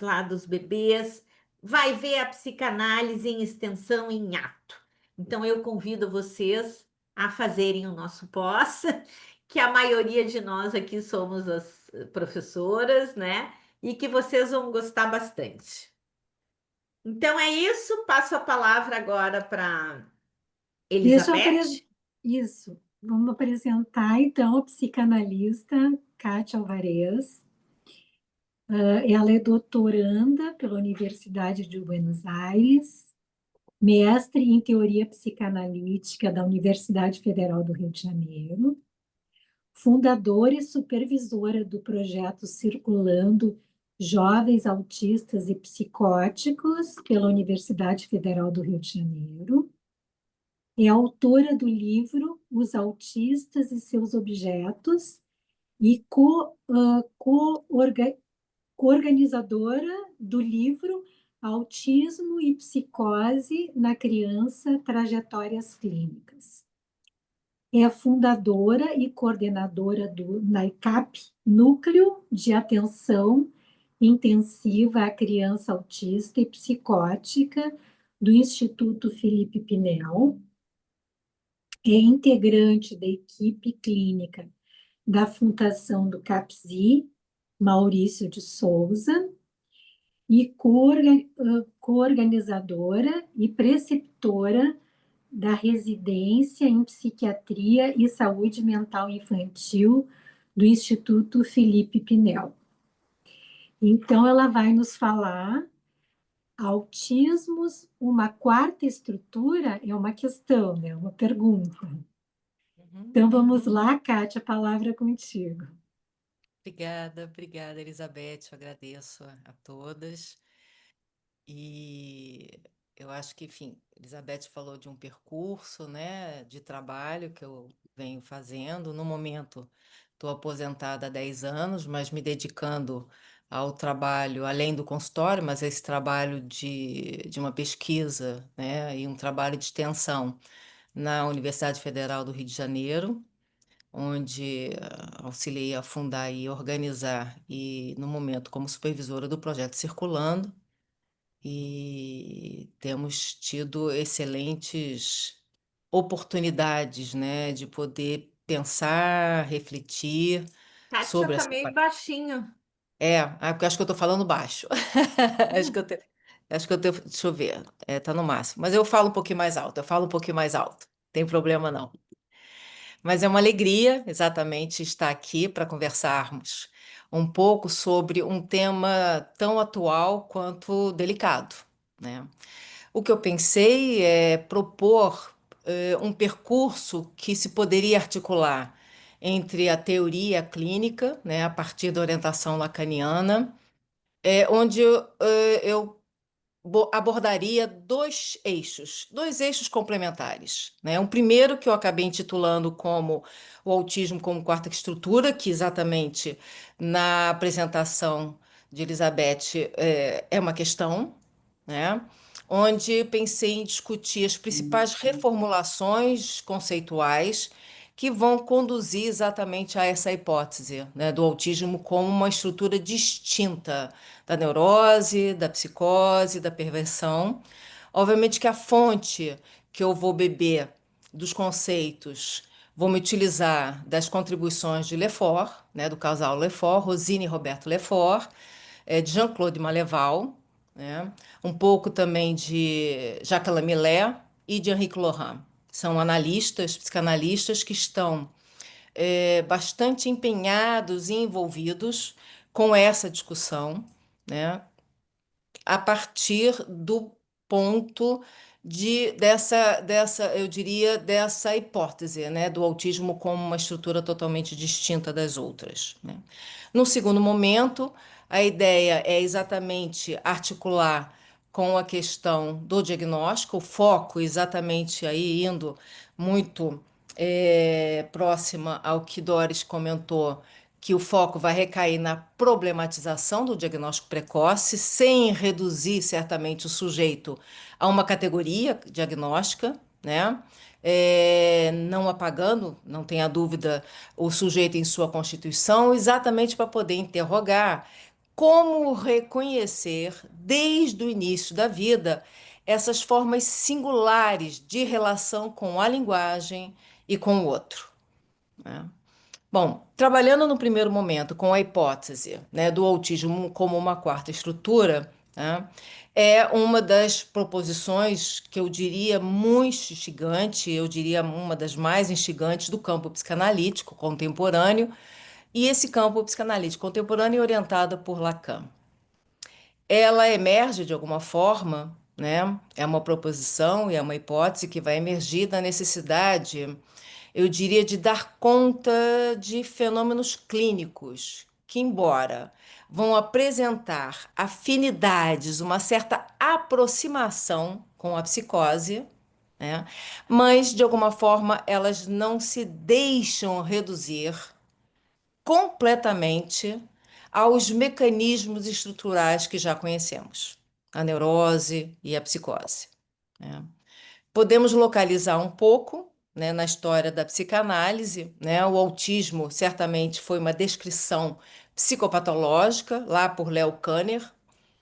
lá dos bebês, vai ver a psicanálise em extensão em ato. Então, eu convido vocês a fazerem o nosso pós, que a maioria de nós aqui somos as professoras, né? E que vocês vão gostar bastante. Então, é isso. Passo a palavra agora para Deixa eu apres... Elizabeth. Isso. Vamos apresentar, então, a psicanalista Kátia Alvarez. Ela é doutoranda pela Universidade de Buenos Aires, mestre em teoria psicanalítica da Universidade Federal do Rio de Janeiro, fundadora e supervisora do projeto Circulando Jovens Autistas e Psicóticos pela Universidade Federal do Rio de Janeiro. É autora do livro Os Autistas e Seus Objetos e co-organizadora do livro Autismo e Psicose na Criança, Trajetórias Clínicas. É fundadora e coordenadora do NAICAP, Núcleo de Atenção Intensiva à Criança Autista e Psicótica, do Instituto Felipe Pinel. É integrante da equipe clínica da Fundação do CAPSI, Maurício de Souza, e coorganizadora e preceptora da residência em psiquiatria e saúde mental infantil do Instituto Felipe Pinel. Então, ela vai nos falar autismos, uma quarta estrutura, é uma questão, né? Uma pergunta. Então, vamos lá, Kátia, a palavra é contigo. Obrigada, Elizabeth. Eu agradeço a todas. E eu acho que, enfim, Elizabeth falou de um percurso, né, de trabalho que eu venho fazendo. No momento, estou aposentada há 10 anos, mas me dedicando ao trabalho, além do consultório, mas esse trabalho de uma pesquisa, né, e um trabalho de extensão na Universidade Federal do Rio de Janeiro, onde auxiliei a fundar e organizar, e no momento como supervisora do projeto Circulando, e temos tido excelentes oportunidades, né, de poder pensar, refletir Kátia, sobre tá essa. meio baixinho. Porque eu acho que eu estou falando baixo. Acho que eu tenho, deixa eu ver, tá no máximo. Mas eu falo um pouquinho mais alto, eu falo um pouquinho mais alto. Tem problema não. Mas é uma alegria, exatamente, estar aqui para conversarmos um pouco sobre um tema tão atual quanto delicado, né? O que eu pensei é propor um percurso que se poderia articular entre a teoria e a clínica, né, a partir da orientação lacaniana, onde eu abordaria dois eixos complementares, né? Um primeiro que eu acabei intitulando como o autismo como quarta estrutura, que exatamente na apresentação de Elizabeth é uma questão, né? Onde pensei em discutir as principais reformulações conceituais que vão conduzir exatamente a essa hipótese, né, do autismo como uma estrutura distinta da neurose, da psicose, da perversão. Obviamente que a fonte que eu vou beber dos conceitos, vou me utilizar das contribuições de Lefort, né, do casal Lefort, Rosine e Roberto Lefort, de Jean-Claude Malleval, né, um pouco também de Jacques Lamillé e de Henrique Laurent. São analistas, psicanalistas que estão bastante empenhados e envolvidos com essa discussão, né, a partir do ponto eu diria, dessa hipótese, né, do autismo como uma estrutura totalmente distinta das outras, né. No segundo momento, a ideia é exatamente articular com a questão do diagnóstico, o foco exatamente aí indo muito próxima ao que Doris comentou, que o foco vai recair na problematização do diagnóstico precoce, sem reduzir certamente o sujeito a uma categoria diagnóstica, né? Não apagando, não tenha dúvida, o sujeito em sua constituição, exatamente para poder interrogar como reconhecer, desde o início da vida, essas formas singulares de relação com a linguagem e com o outro, né? Bom, trabalhando no primeiro momento com a hipótese, né, do autismo como uma quarta estrutura, né, é uma das proposições que eu diria muito instigante, eu diria uma das mais instigantes do campo psicanalítico contemporâneo, e esse campo psicanalítico contemporâneo é orientado por Lacan. Ela emerge de alguma forma, né? É uma proposição e é uma hipótese que vai emergir da necessidade, eu diria, de dar conta de fenômenos clínicos que, embora vão apresentar afinidades, uma certa aproximação com a psicose, né? Mas de alguma forma elas não se deixam reduzir completamente aos mecanismos estruturais que já conhecemos, a neurose e a psicose, né? Podemos localizar um pouco, né, na história da psicanálise, né? O autismo certamente foi uma descrição psicopatológica, lá por Leo Kanner,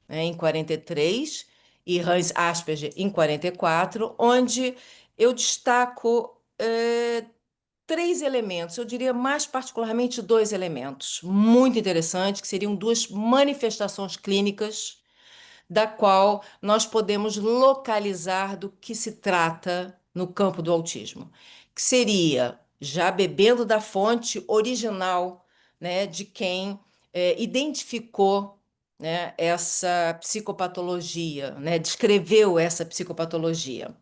né, em 43, e Hans Asperger em 44, onde eu destaco três elementos, eu diria mais particularmente dois elementos muito interessantes, que seriam duas manifestações clínicas da qual nós podemos localizar do que se trata no campo do autismo, que seria, já bebendo da fonte original, né, de quem identificou, né, essa psicopatologia, né, descreveu essa psicopatologia.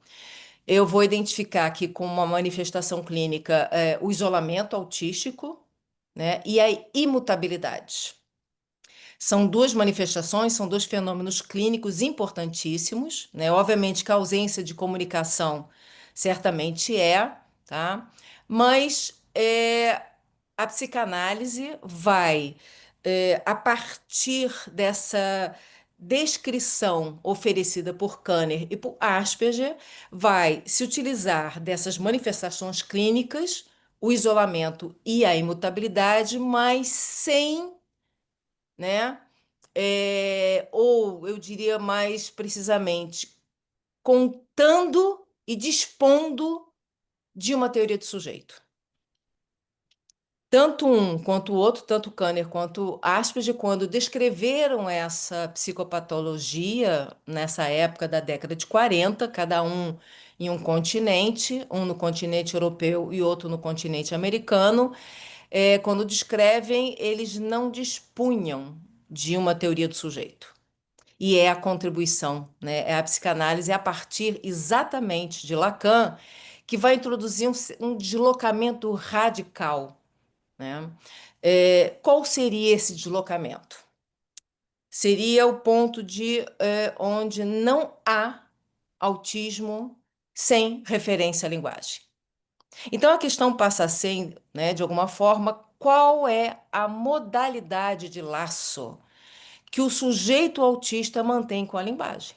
Eu vou identificar aqui como uma manifestação clínica o isolamento autístico, né, e a imutabilidade. São duas manifestações, são dois fenômenos clínicos importantíssimos, né? Obviamente que a ausência de comunicação certamente tá? Mas a psicanálise vai, a partir dessa descrição oferecida por Kanner e por Asperger, vai se utilizar dessas manifestações clínicas, o isolamento e a imutabilidade, mas sem, né? Ou eu diria mais precisamente, contando e dispondo de uma teoria do sujeito. Tanto um quanto o outro, tanto Kanner quanto Asperger, quando descreveram essa psicopatologia nessa época da década de 40, cada um em um continente, um no continente europeu e outro no continente americano, quando descrevem, eles não dispunham de uma teoria do sujeito. E é a contribuição, né? É a psicanálise a partir exatamente de Lacan que vai introduzir um deslocamento radical, né? Qual seria esse deslocamento? Seria o ponto de onde não há autismo sem referência à linguagem. Então a questão passa a ser, né, de alguma forma, qual é a modalidade de laço que o sujeito autista mantém com a linguagem?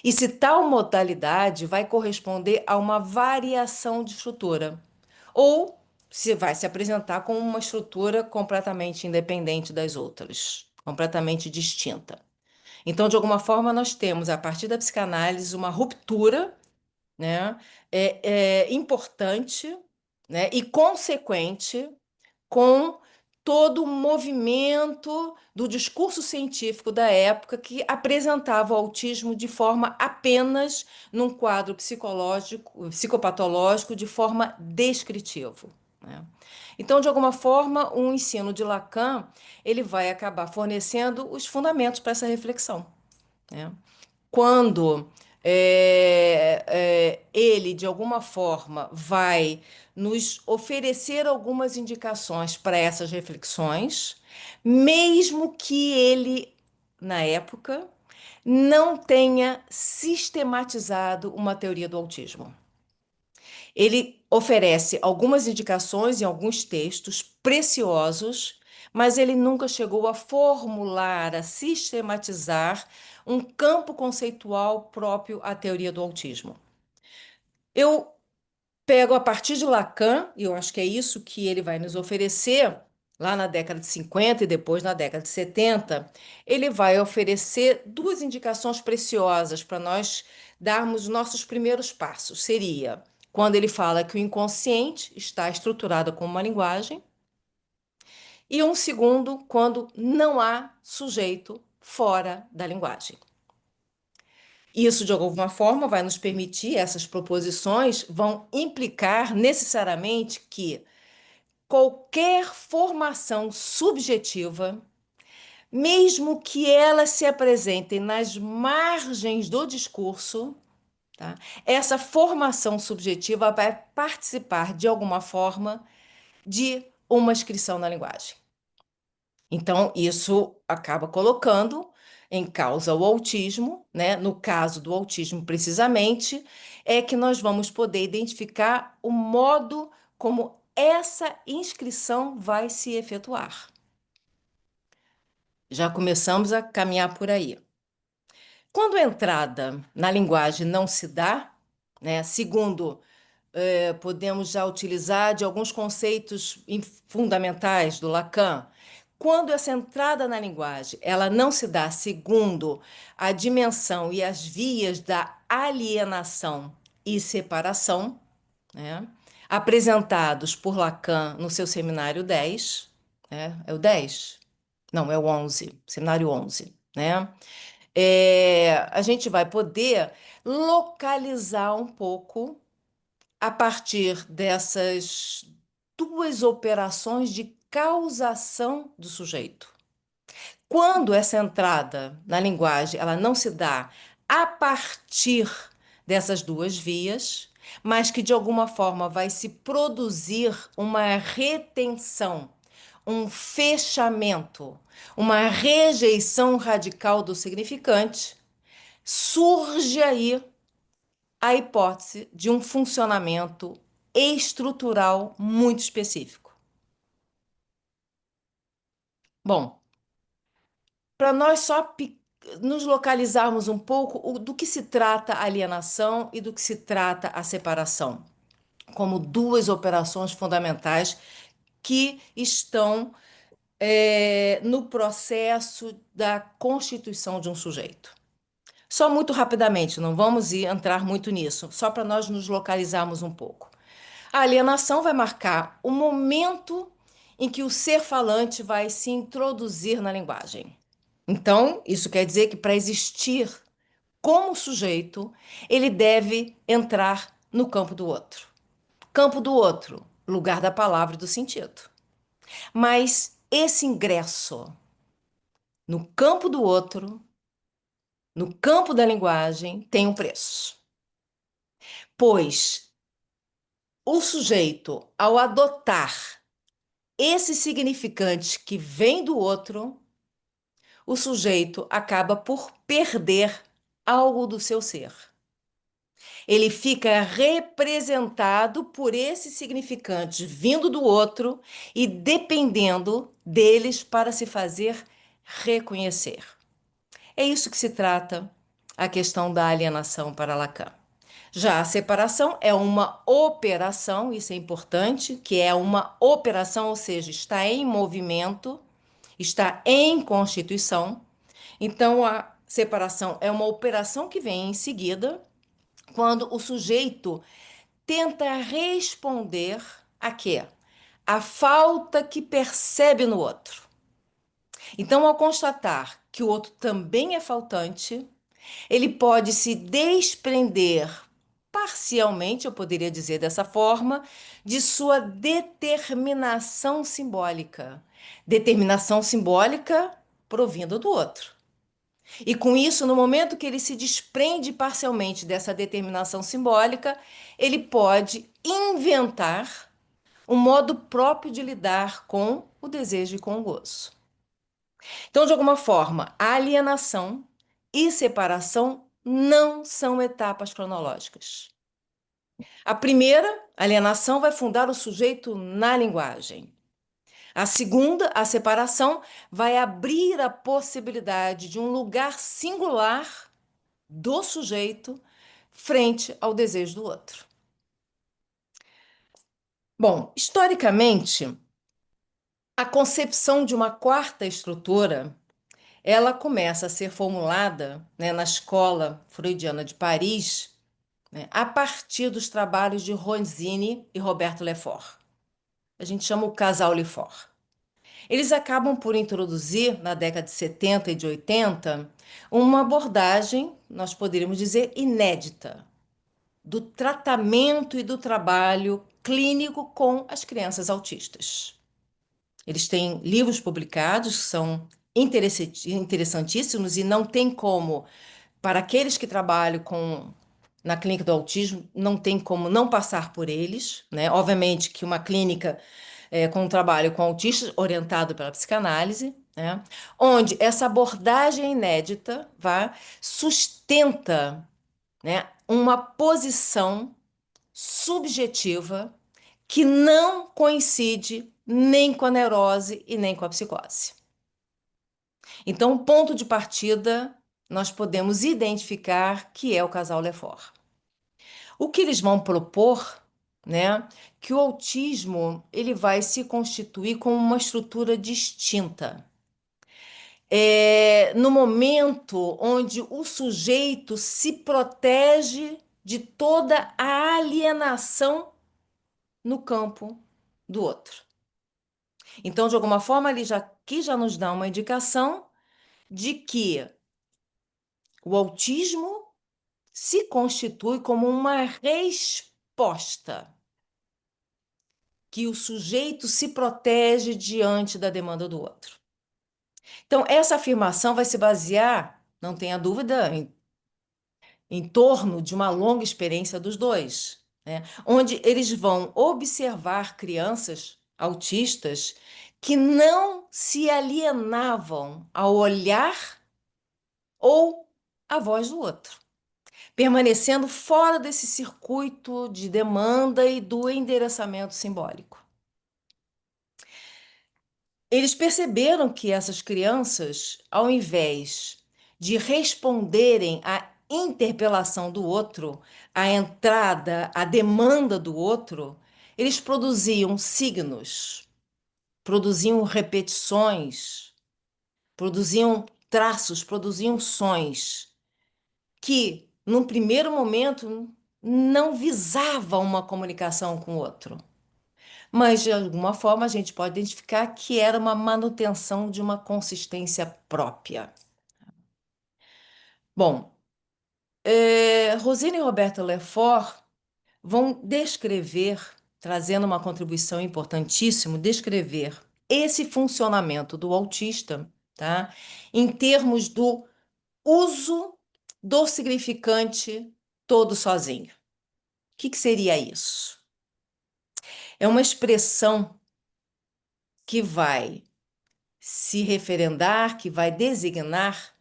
E se tal modalidade vai corresponder a uma variação de estrutura, ou se vai se apresentar como uma estrutura completamente independente das outras, completamente distinta. Então, de alguma forma, nós temos, a partir da psicanálise, uma ruptura, né, importante, né, e consequente com todo o movimento do discurso científico da época que apresentava o autismo de forma apenas num quadro psicológico, psicopatológico, de forma descritivo, né? Então, de alguma forma, o ensino de Lacan ele vai acabar fornecendo os fundamentos para essa reflexão, né? Quando ele, de alguma forma, vai nos oferecer algumas indicações para essas reflexões, mesmo que ele, na época, não tenha sistematizado uma teoria do autismo. Ele oferece algumas indicações em alguns textos preciosos, mas ele nunca chegou a formular, a sistematizar um campo conceitual próprio à teoria do autismo. Eu pego a partir de Lacan, e eu acho que é isso que ele vai nos oferecer, lá na década de 50 e depois na década de 70, ele vai oferecer duas indicações preciosas para nós darmos nossos primeiros passos. Seria quando ele fala que o inconsciente está estruturado como uma linguagem, e um segundo, quando não há sujeito fora da linguagem. Isso, de alguma forma, vai nos permitir, essas proposições vão implicar necessariamente que qualquer formação subjetiva, mesmo que elas se apresentem nas margens do discurso, tá? Essa formação subjetiva vai participar, de alguma forma, de uma inscrição na linguagem. Então, isso acaba colocando em causa o autismo, né? No caso do autismo, precisamente, é que nós vamos poder identificar o modo como essa inscrição vai se efetuar. Já começamos a caminhar por aí. Quando a entrada na linguagem não se dá, né? Segundo podemos já utilizar de alguns conceitos fundamentais do Lacan. Quando essa entrada na linguagem ela não se dá segundo a dimensão e as vias da alienação e separação, né, apresentados por Lacan no seu seminário 10, né, é o 10? Não, é o 11, seminário 11, né? A gente vai poder localizar um pouco a partir dessas duas operações de causação do sujeito. Quando essa entrada na linguagem ela não se dá a partir dessas duas vias, mas que de alguma forma vai se produzir uma retenção, um fechamento, uma rejeição radical do significante, surge aí a hipótese de um funcionamento estrutural muito específico. Bom, para nós só nos localizarmos um pouco do que se trata a alienação e do que se trata a separação, como duas operações fundamentais que estão no processo da constituição de um sujeito. Só muito rapidamente, não vamos entrar muito nisso, só para nós nos localizarmos um pouco. A alienação vai marcar o momento em que o ser falante vai se introduzir na linguagem. Então, isso quer dizer que para existir como sujeito, ele deve entrar no campo do outro. Campo do outro, lugar da palavra e do sentido. Mas esse ingresso no campo do outro, no campo da linguagem, tem um preço. Pois o sujeito, ao adotar esse significante que vem do outro, o sujeito acaba por perder algo do seu ser. Ele fica representado por esses significantes vindo do outro e dependendo deles para se fazer reconhecer. É isso que se trata a questão da alienação para Lacan. Já a separação é uma operação, isso é importante, que é uma operação, ou seja, está em movimento, está em constituição. Então, a separação é uma operação que vem em seguida, quando o sujeito tenta responder a quê? A falta que percebe no outro. Então, ao constatar que o outro também é faltante, ele pode se desprender parcialmente, eu poderia dizer dessa forma, de sua determinação simbólica. Determinação simbólica provinda do outro. E com isso, no momento que ele se desprende parcialmente dessa determinação simbólica, ele pode inventar um modo próprio de lidar com o desejo e com o gozo. Então, de alguma forma, a alienação e separação não são etapas cronológicas. A primeira, a alienação, vai fundar o sujeito na linguagem. A segunda, a separação, vai abrir a possibilidade de um lugar singular do sujeito frente ao desejo do outro. Bom, historicamente, A concepção de uma quarta estrutura, ela começa a ser formulada, né, na Escola Freudiana de Paris, né, a partir dos trabalhos de Rosine e Roberto Lefort. A gente chama o casal Lefort. Eles acabam por introduzir, na década de 70 e de 80, uma abordagem, nós poderíamos dizer, inédita, do tratamento e do trabalho clínico com as crianças autistas. Eles têm livros publicados que são interessantíssimos e não tem como, para aqueles que trabalham na clínica do autismo, não tem como não passar por eles, né? Obviamente que uma clínica com um trabalho com autistas orientado pela psicanálise, né? Onde essa abordagem inédita sustenta, né, uma posição subjetiva que não coincide nem com a neurose e nem com a psicose. Então, o ponto de partida, nós podemos identificar que é o casal Lefort. O que eles vão propor, né, que o autismo ele vai se constituir como uma estrutura distinta. No momento onde o sujeito se protege de toda a alienação no campo do outro. Então, de alguma forma, ele já nos dá uma indicação de que o autismo se constitui como uma resposta que o sujeito se protege diante da demanda do outro. Então, essa afirmação vai se basear, não tenha dúvida, em torno de uma longa experiência dos dois, né? Onde eles vão observar crianças autistas que não se alienavam ao olhar ou à voz do outro, permanecendo fora desse circuito de demanda e do endereçamento simbólico. Eles perceberam que essas crianças, ao invés de responderem à interpelação do outro, à entrada, à demanda do outro, eles produziam signos, produziam repetições, produziam traços, produziam sons que, num primeiro momento, não visavam uma comunicação com o outro. Mas, de alguma forma, a gente pode identificar que era uma manutenção de uma consistência própria. Bom, Rosine e Roberto Lefort vão descrever, trazendo uma contribuição importantíssima, descrever esse funcionamento do autista, tá? Em termos do uso do significante todo sozinho. O que seria isso? É uma expressão que vai se referendar, que vai designar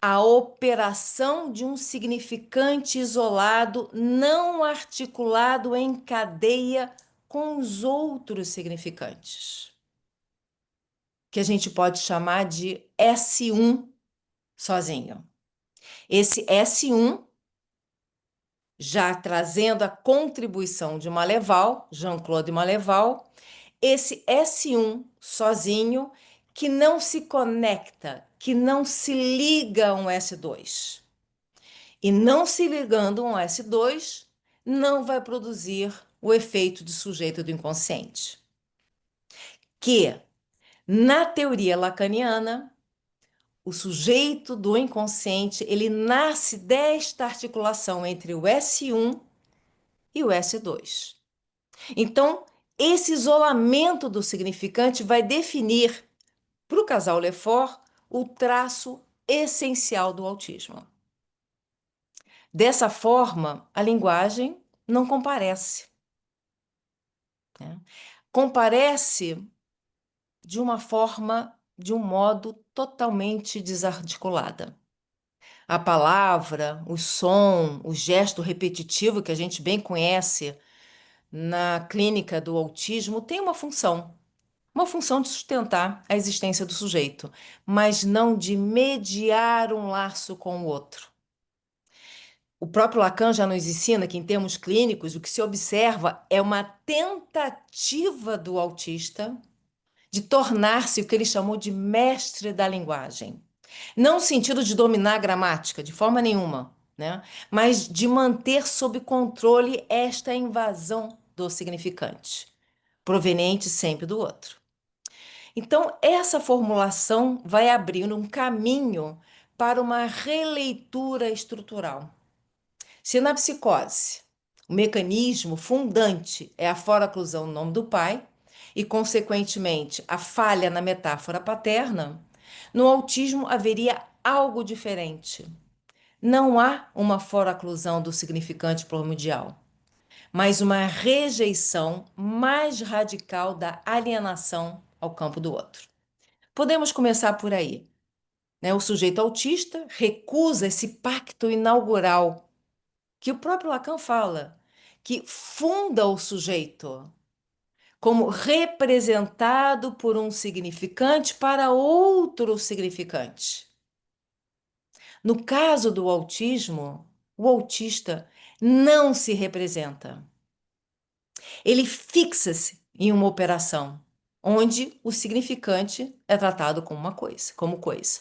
a operação de um significante isolado, não articulado em cadeia com os outros significantes, que a gente pode chamar de S1 sozinho. Esse S1, já trazendo a contribuição de Maleval, Jean-Claude Maleval, esse S1 sozinho que não se conecta, que não se liga a um S2. E não se ligando a um S2, não vai produzir o efeito de sujeito do inconsciente. Que, na teoria lacaniana, o sujeito do inconsciente, ele nasce desta articulação entre o S1 e o S2. Então, esse isolamento do significante vai definir, para o casal Lefort, o traço essencial do autismo. Dessa forma, a linguagem não comparece, né? Comparece de uma forma, de um modo totalmente desarticulada. A palavra, o som, o gesto repetitivo que a gente bem conhece na clínica do autismo tem uma função de sustentar a existência do sujeito, mas não de mediar um laço com o outro. O próprio Lacan já nos ensina que, em termos clínicos, o que se observa é uma tentativa do autista de tornar-se o que ele chamou de mestre da linguagem. Não no sentido de dominar a gramática, de forma nenhuma, né? Mas de manter sob controle esta invasão do significante, proveniente sempre do outro. Então, essa formulação vai abrindo um caminho para uma releitura estrutural. Se na psicose o mecanismo fundante é a foraclusão no nome do pai e, consequentemente, a falha na metáfora paterna, no autismo haveria algo diferente. Não há uma foraclusão do significante primordial, mas uma rejeição mais radical da alienação ao campo do outro. Podemos começar por aí, né? O sujeito autista recusa esse pacto inaugural que o próprio Lacan fala, que funda o sujeito como representado por um significante para outro significante. No caso do autismo, o autista não se representa. Ele fixa-se em uma operação, onde o significante é tratado como uma coisa, como coisa.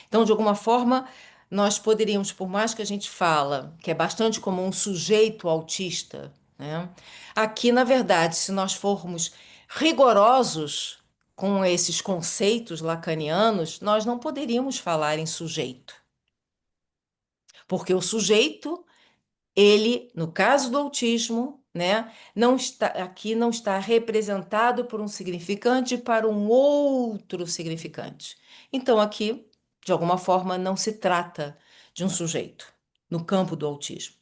Então, de alguma forma, nós poderíamos, por mais que a gente fala que é bastante comum um sujeito autista, né? Aqui, na verdade, se nós formos rigorosos com esses conceitos lacanianos, nós não poderíamos falar em sujeito. Porque o sujeito ele, no caso do autismo, né, não está representado por um significante para um outro significante. Então, aqui, de alguma forma, não se trata de um sujeito no campo do autismo.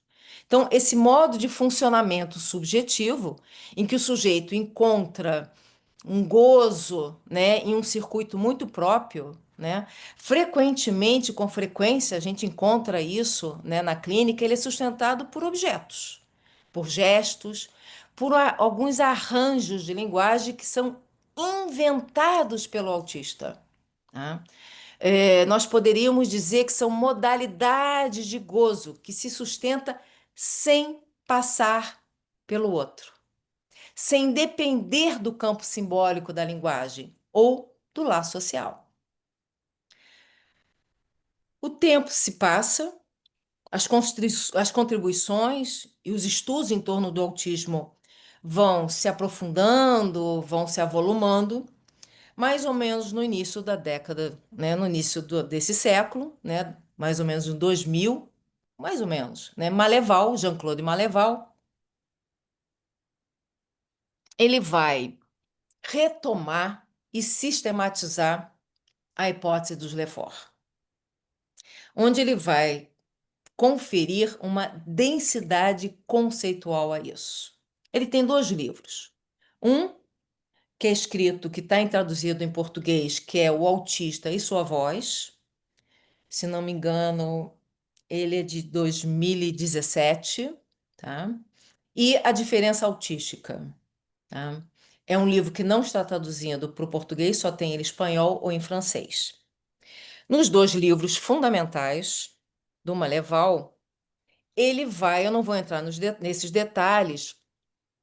Então, esse modo de funcionamento subjetivo, em que o sujeito encontra um gozo, né, em um circuito muito próprio, né? Frequentemente, com frequência, a gente encontra isso, né, na clínica, ele é sustentado por objetos, por gestos, por alguns arranjos de linguagem que são inventados pelo autista, tá? Nós poderíamos dizer que são modalidades de gozo que se sustenta sem passar pelo outro, sem depender do campo simbólico da linguagem ou do laço social. O tempo se passa, as contribuições e os estudos em torno do autismo vão se aprofundando, vão se avolumando, mais ou menos no início da década, né, no início desse século, né, mais ou menos em 2000, mais ou menos, né, Maleval, Jean-Claude Maleval, ele vai retomar e sistematizar a hipótese dos Lefort, onde ele vai conferir uma densidade conceitual a isso. Ele tem dois livros. Um, que é escrito, que está traduzido em português, que é O Autista e Sua Voz. Se não me engano, ele é de 2017, tá? E A Diferença Autística, tá? É um livro que não está traduzido para o português, só tem ele em espanhol ou em francês. Nos dois livros fundamentais do Maleval, ele vai, eu não vou entrar nesses detalhes,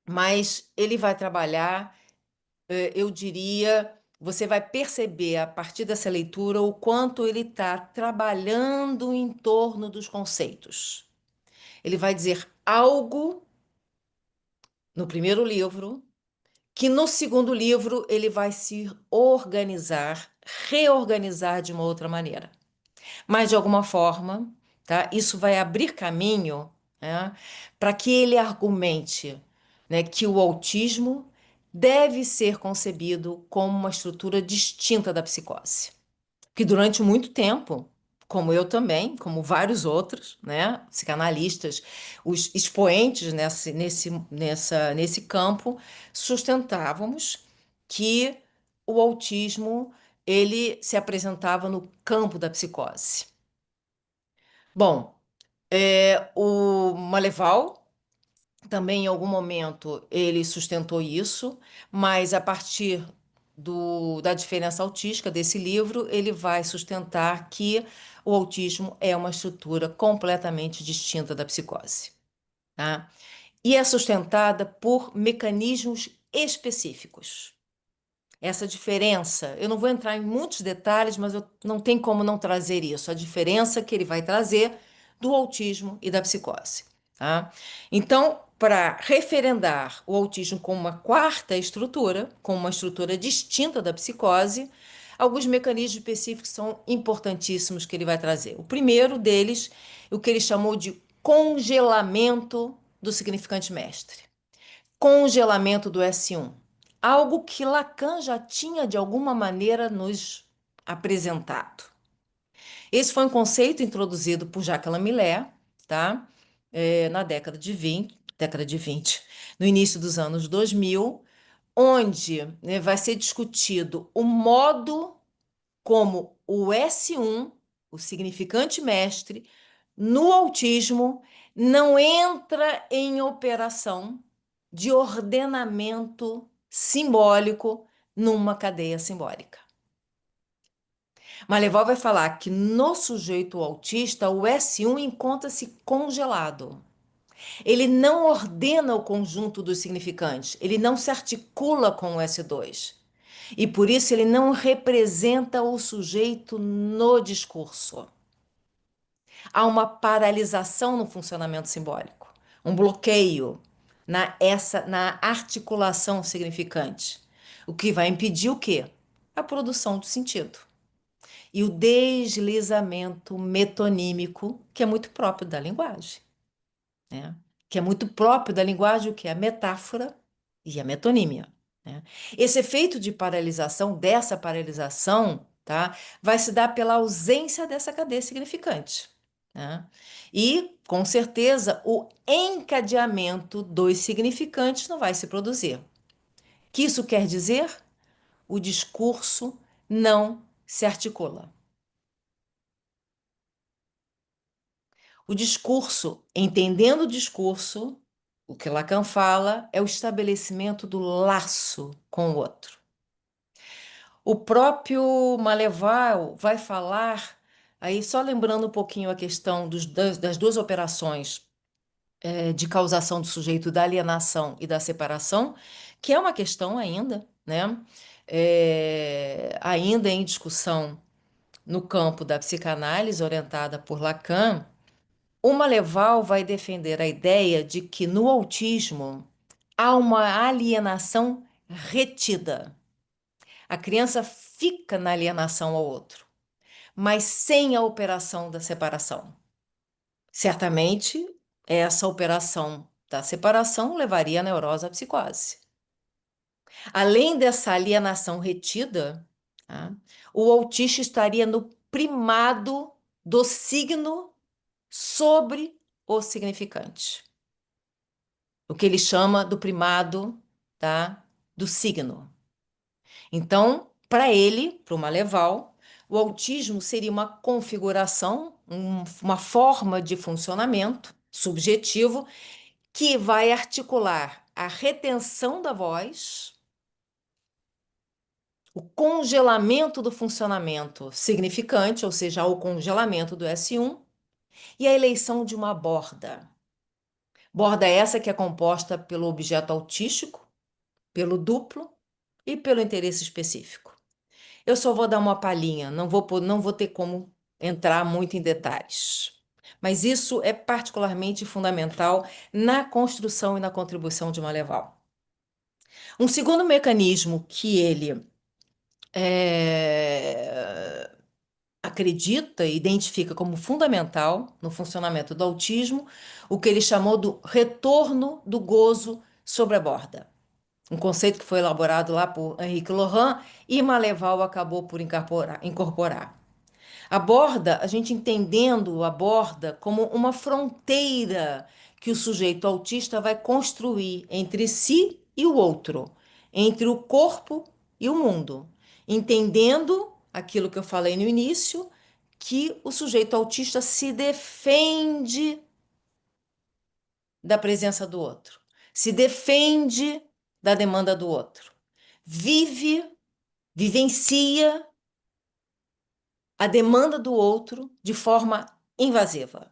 mas ele vai trabalhar, eu diria, você vai perceber a partir dessa leitura o quanto ele está trabalhando em torno dos conceitos. Ele vai dizer algo no primeiro livro, que no segundo livro ele vai se organizar, reorganizar de uma outra maneira. Mas, de alguma forma, tá? Isso vai abrir caminho, né, para que ele argumente, né, que o autismo deve ser concebido como uma estrutura distinta da psicose. Que durante muito tempo, como eu também, como vários outros, né, psicanalistas, os expoentes nesse campo, sustentávamos que o autismo ele se apresentava no campo da psicose. Bom, o Maleval também em algum momento ele sustentou isso, mas a partir da diferença autística desse livro, ele vai sustentar que o autismo é uma estrutura completamente distinta da psicose, tá? E é sustentada por mecanismos específicos. essa diferença. Eu não vou entrar em muitos detalhes, mas eu não tem como não trazer isso, a diferença que ele vai trazer do autismo e da psicose, tá? Então, para referendar o autismo como uma quarta estrutura, como uma estrutura distinta da psicose, alguns mecanismos específicos são importantíssimos que ele vai trazer. O primeiro deles, o que ele chamou de congelamento do significante mestre. Congelamento do S1, algo que Lacan já tinha de alguma maneira nos apresentado. Esse foi um conceito introduzido por Jacques Lamillard, tá? Na década de 20, no início dos anos 2000, onde, né, vai ser discutido o modo como o S1, o significante mestre, no autismo, não entra em operação de ordenamento simbólico numa cadeia simbólica. Maleval vai falar que no sujeito autista, o S1 encontra-se congelado. Ele não ordena o conjunto dos significantes, ele não se articula com o S2. E por isso ele não representa o sujeito no discurso. Há uma paralisação no funcionamento simbólico, um bloqueio na articulação significante, o que vai impedir o quê? A produção do sentido. E o deslizamento metonímico, que é muito próprio da linguagem, né? Que é muito próprio da linguagem, o que é a metáfora e a metonímia, né? Esse efeito de paralisação, dessa paralisação, tá, vai se dar pela ausência dessa cadeia significante, né? E, com certeza, o encadeamento dos significantes não vai se produzir. O que isso quer dizer? O discurso não se articula. O discurso, entendendo o discurso, o que Lacan fala é o estabelecimento do laço com o outro. O próprio Maleval vai falar, aí só lembrando um pouquinho a questão das duas operações de causação do sujeito, da alienação e da separação, que é uma questão ainda, né? Ainda em discussão no campo da psicanálise orientada por Lacan. O Maleval vai defender a ideia de que no autismo há uma alienação retida. A criança fica na alienação ao outro, mas sem a operação da separação. Certamente, essa operação da separação levaria a neurose à psicose. Além dessa alienação retida, tá, o autista estaria no primado do signo sobre o significante. O que ele chama do primado, tá, do signo. Então, para ele, para o Maleval, o autismo seria uma configuração, uma forma de funcionamento subjetivo que vai articular a retenção da voz, o congelamento do funcionamento significante, ou seja, o congelamento do S1, e a eleição de uma borda. Borda essa que é composta pelo objeto autístico, pelo duplo e pelo interesse específico. Eu só vou dar uma palhinha, não vou ter como entrar muito em detalhes. Mas isso é particularmente fundamental na construção e na contribuição de Maleval. Um segundo mecanismo que ele acredita e identifica como fundamental no funcionamento do autismo, o que ele chamou do retorno do gozo sobre a borda. Um conceito que foi elaborado lá por Henrique Laurent e Maleval acabou por incorporar. A borda, a gente entendendo a borda como uma fronteira que o sujeito autista vai construir entre si e o outro, entre o corpo e o mundo, entendendo aquilo que eu falei no início, que o sujeito autista se defende da presença do outro, se defende da demanda do outro, vivencia a demanda do outro de forma invasiva.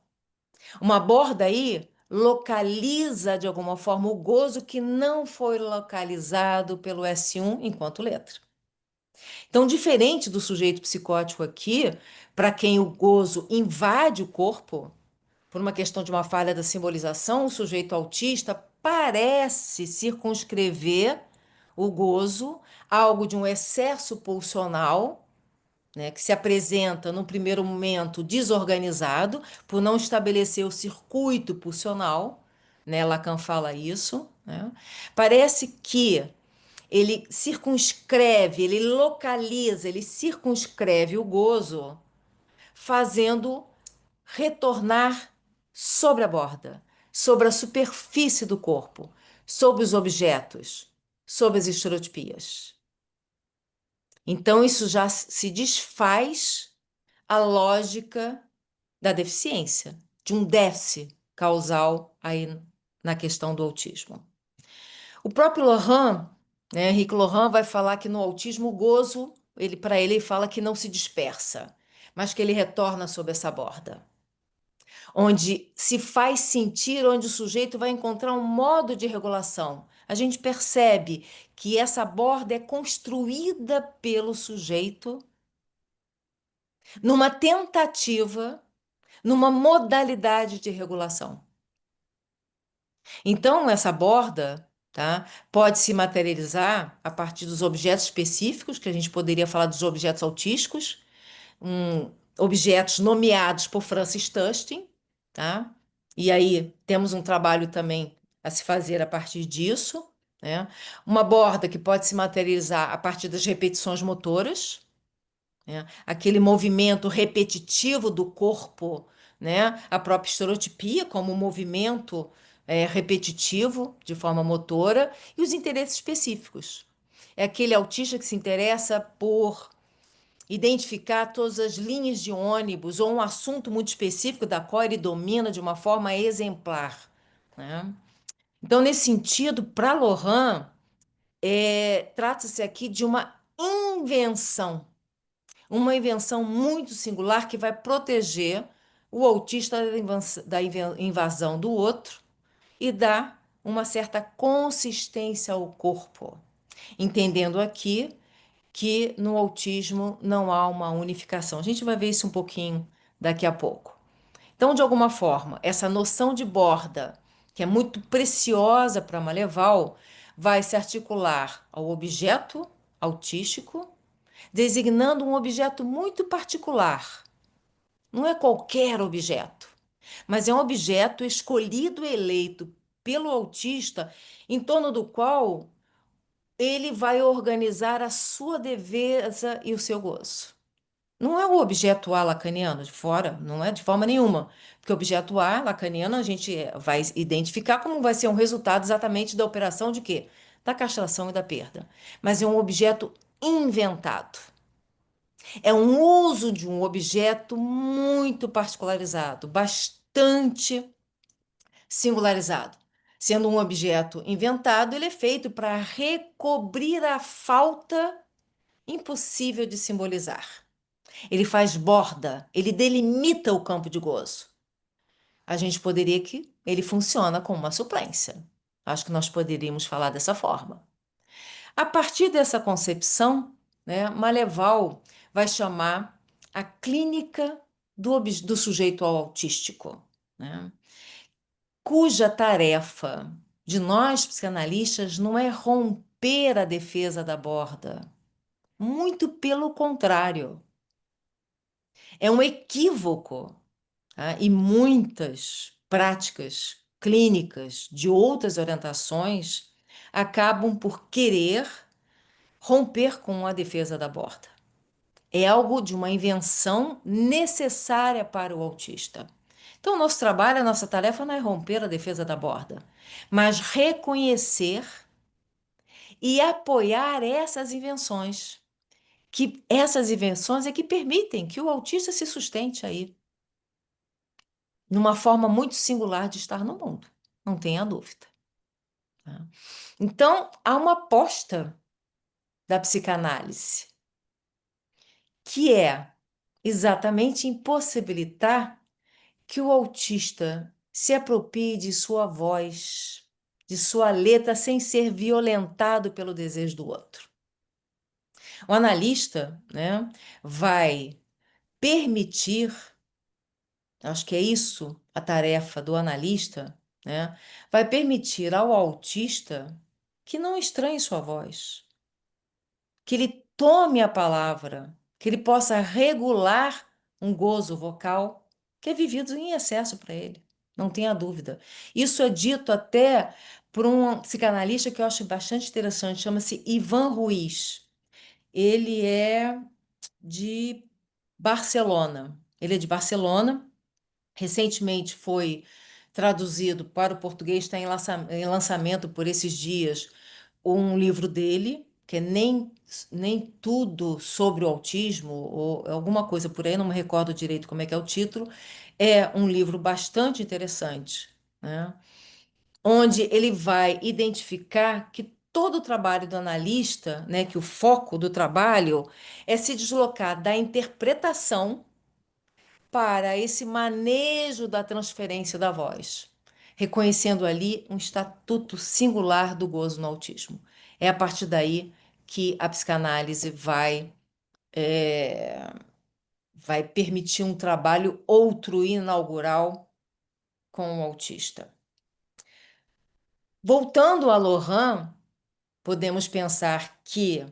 Uma borda aí localiza de alguma forma o gozo que não foi localizado pelo S1 enquanto letra. Então, diferente do sujeito psicótico aqui, para quem o gozo invade o corpo, por uma questão de uma falha da simbolização, o sujeito autista parece circunscrever o gozo a algo de um excesso pulsional, né, que se apresenta no primeiro momento desorganizado, por não estabelecer o circuito pulsional, né, Lacan fala isso, né? Parece que ele circunscreve, ele localiza, ele circunscreve o gozo, fazendo retornar sobre a borda, sobre a superfície do corpo, sobre os objetos, sobre as estereotipias. Então, isso já se desfaz a lógica da deficiência, de um déficit causal aí na questão do autismo. O próprio Lohan, né, Henrique Lohan, vai falar que no autismo o gozo, para ele fala que não se dispersa, mas que ele retorna sob essa borda, onde se faz sentir, onde o sujeito vai encontrar um modo de regulação. A gente percebe que essa borda é construída pelo sujeito numa tentativa, numa modalidade de regulação. Então, essa borda, tá, pode se materializar a partir dos objetos específicos, que a gente poderia falar dos objetos autísticos, objetos nomeados por Francis Tustin, tá? E aí temos um trabalho também a se fazer a partir disso, né? Uma borda que pode se materializar a partir das repetições motoras, né? Aquele movimento repetitivo do corpo, né? A própria estereotipia como um movimento repetitivo de forma motora e os interesses específicos. É aquele autista que se interessa por identificar todas as linhas de ônibus ou um assunto muito específico da qual ele domina de uma forma exemplar, né? Então, nesse sentido, para Lohan, trata-se aqui de uma invenção muito singular que vai proteger o autista da invasão do outro e dar uma certa consistência ao corpo, entendendo aqui que no autismo não há uma unificação. A gente vai ver isso um pouquinho daqui a pouco. Então, de alguma forma, essa noção de borda, que é muito preciosa para Maleval, vai se articular ao objeto autístico, designando um objeto muito particular. Não é qualquer objeto, mas é um objeto escolhido e eleito pelo autista, em torno do qual ele vai organizar a sua defesa e o seu gozo. Não é o objeto A lacaniano de fora, não é de forma nenhuma. Porque o objeto A lacaniano a gente vai identificar como vai ser um resultado exatamente da operação de quê? Da castração e da perda. Mas é um objeto inventado. É um uso de um objeto muito particularizado, bastante singularizado. Sendo um objeto inventado, ele é feito para recobrir a falta impossível de simbolizar. Ele faz borda, ele delimita o campo de gozo. A gente poderia que ele funciona como uma suplência. Acho que nós poderíamos falar dessa forma. A partir dessa concepção, né, Maleval vai chamar a clínica do sujeito autístico, né, cuja tarefa de nós psicanalistas não é romper a defesa da borda. Muito pelo contrário. É um equívoco, tá? E muitas práticas clínicas de outras orientações acabam por querer romper com a defesa da borda. É algo de uma invenção necessária para o autista. Então, nosso trabalho, a nossa tarefa não é romper a defesa da borda, mas reconhecer e apoiar essas invenções, que essas invenções é que permitem que o autista se sustente aí, numa forma muito singular de estar no mundo, não tenha dúvida. Tá? Então, há uma aposta da psicanálise, que é exatamente impossibilitar que o autista se aproprie de sua voz, de sua letra, sem ser violentado pelo desejo do outro. O analista, né, vai permitir, acho que é isso a tarefa do analista, né, vai permitir ao autista que não estranhe sua voz, que ele tome a palavra, que ele possa regular um gozo vocal que é vivido em excesso para ele, não tenha dúvida. Isso é dito até por um psicanalista que eu acho bastante interessante, chama-se Ivan Ruiz. Ele é de Barcelona. Ele é de Barcelona. Recentemente foi traduzido para o português, está em lançamento por esses dias um livro dele, que é nem tudo sobre o autismo, ou alguma coisa por aí, não me recordo direito como é que é o título. É um livro bastante interessante, né? Onde ele vai identificar que todo o trabalho do analista, né, que o foco do trabalho é se deslocar da interpretação para esse manejo da transferência da voz, reconhecendo ali um estatuto singular do gozo no autismo. É a partir daí que a psicanálise é, vai permitir um trabalho outro inaugural com o autista. Voltando a Lohan, podemos pensar que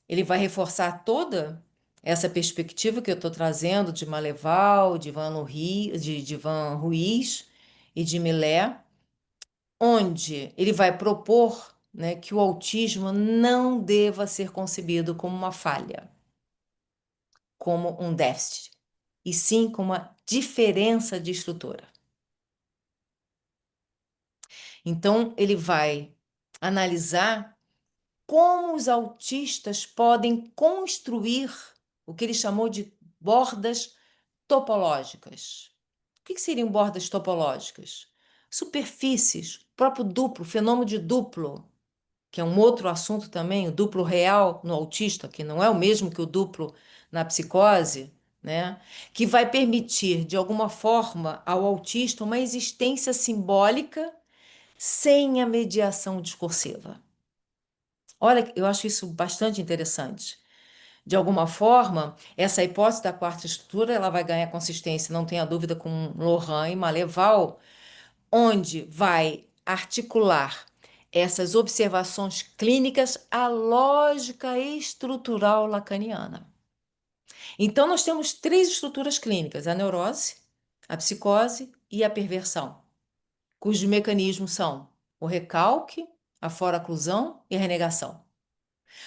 ele vai reforçar toda essa perspectiva que eu estou trazendo de Maleval, de Van Ruiz e de Millet, onde ele vai propor, né, que o autismo não deva ser concebido como uma falha, como um déficit, e sim como uma diferença de estrutura. Então, ele vai analisar como os autistas podem construir o que ele chamou de bordas topológicas. O que seriam bordas topológicas? Superfícies, próprio duplo, fenômeno de duplo, que é um outro assunto também, o duplo real no autista, que não é o mesmo que o duplo na psicose, né? Que vai permitir, de alguma forma, ao autista uma existência simbólica sem a mediação discursiva. Olha, eu acho isso bastante interessante. De alguma forma, essa hipótese da quarta estrutura ela vai ganhar consistência, não tenha dúvida, com Lohan e Maleval, onde vai articular essas observações clínicas à lógica estrutural lacaniana. Então, nós temos três estruturas clínicas: a neurose, a psicose e a perversão, cujos mecanismos são o recalque, a fora-oclusão e a renegação.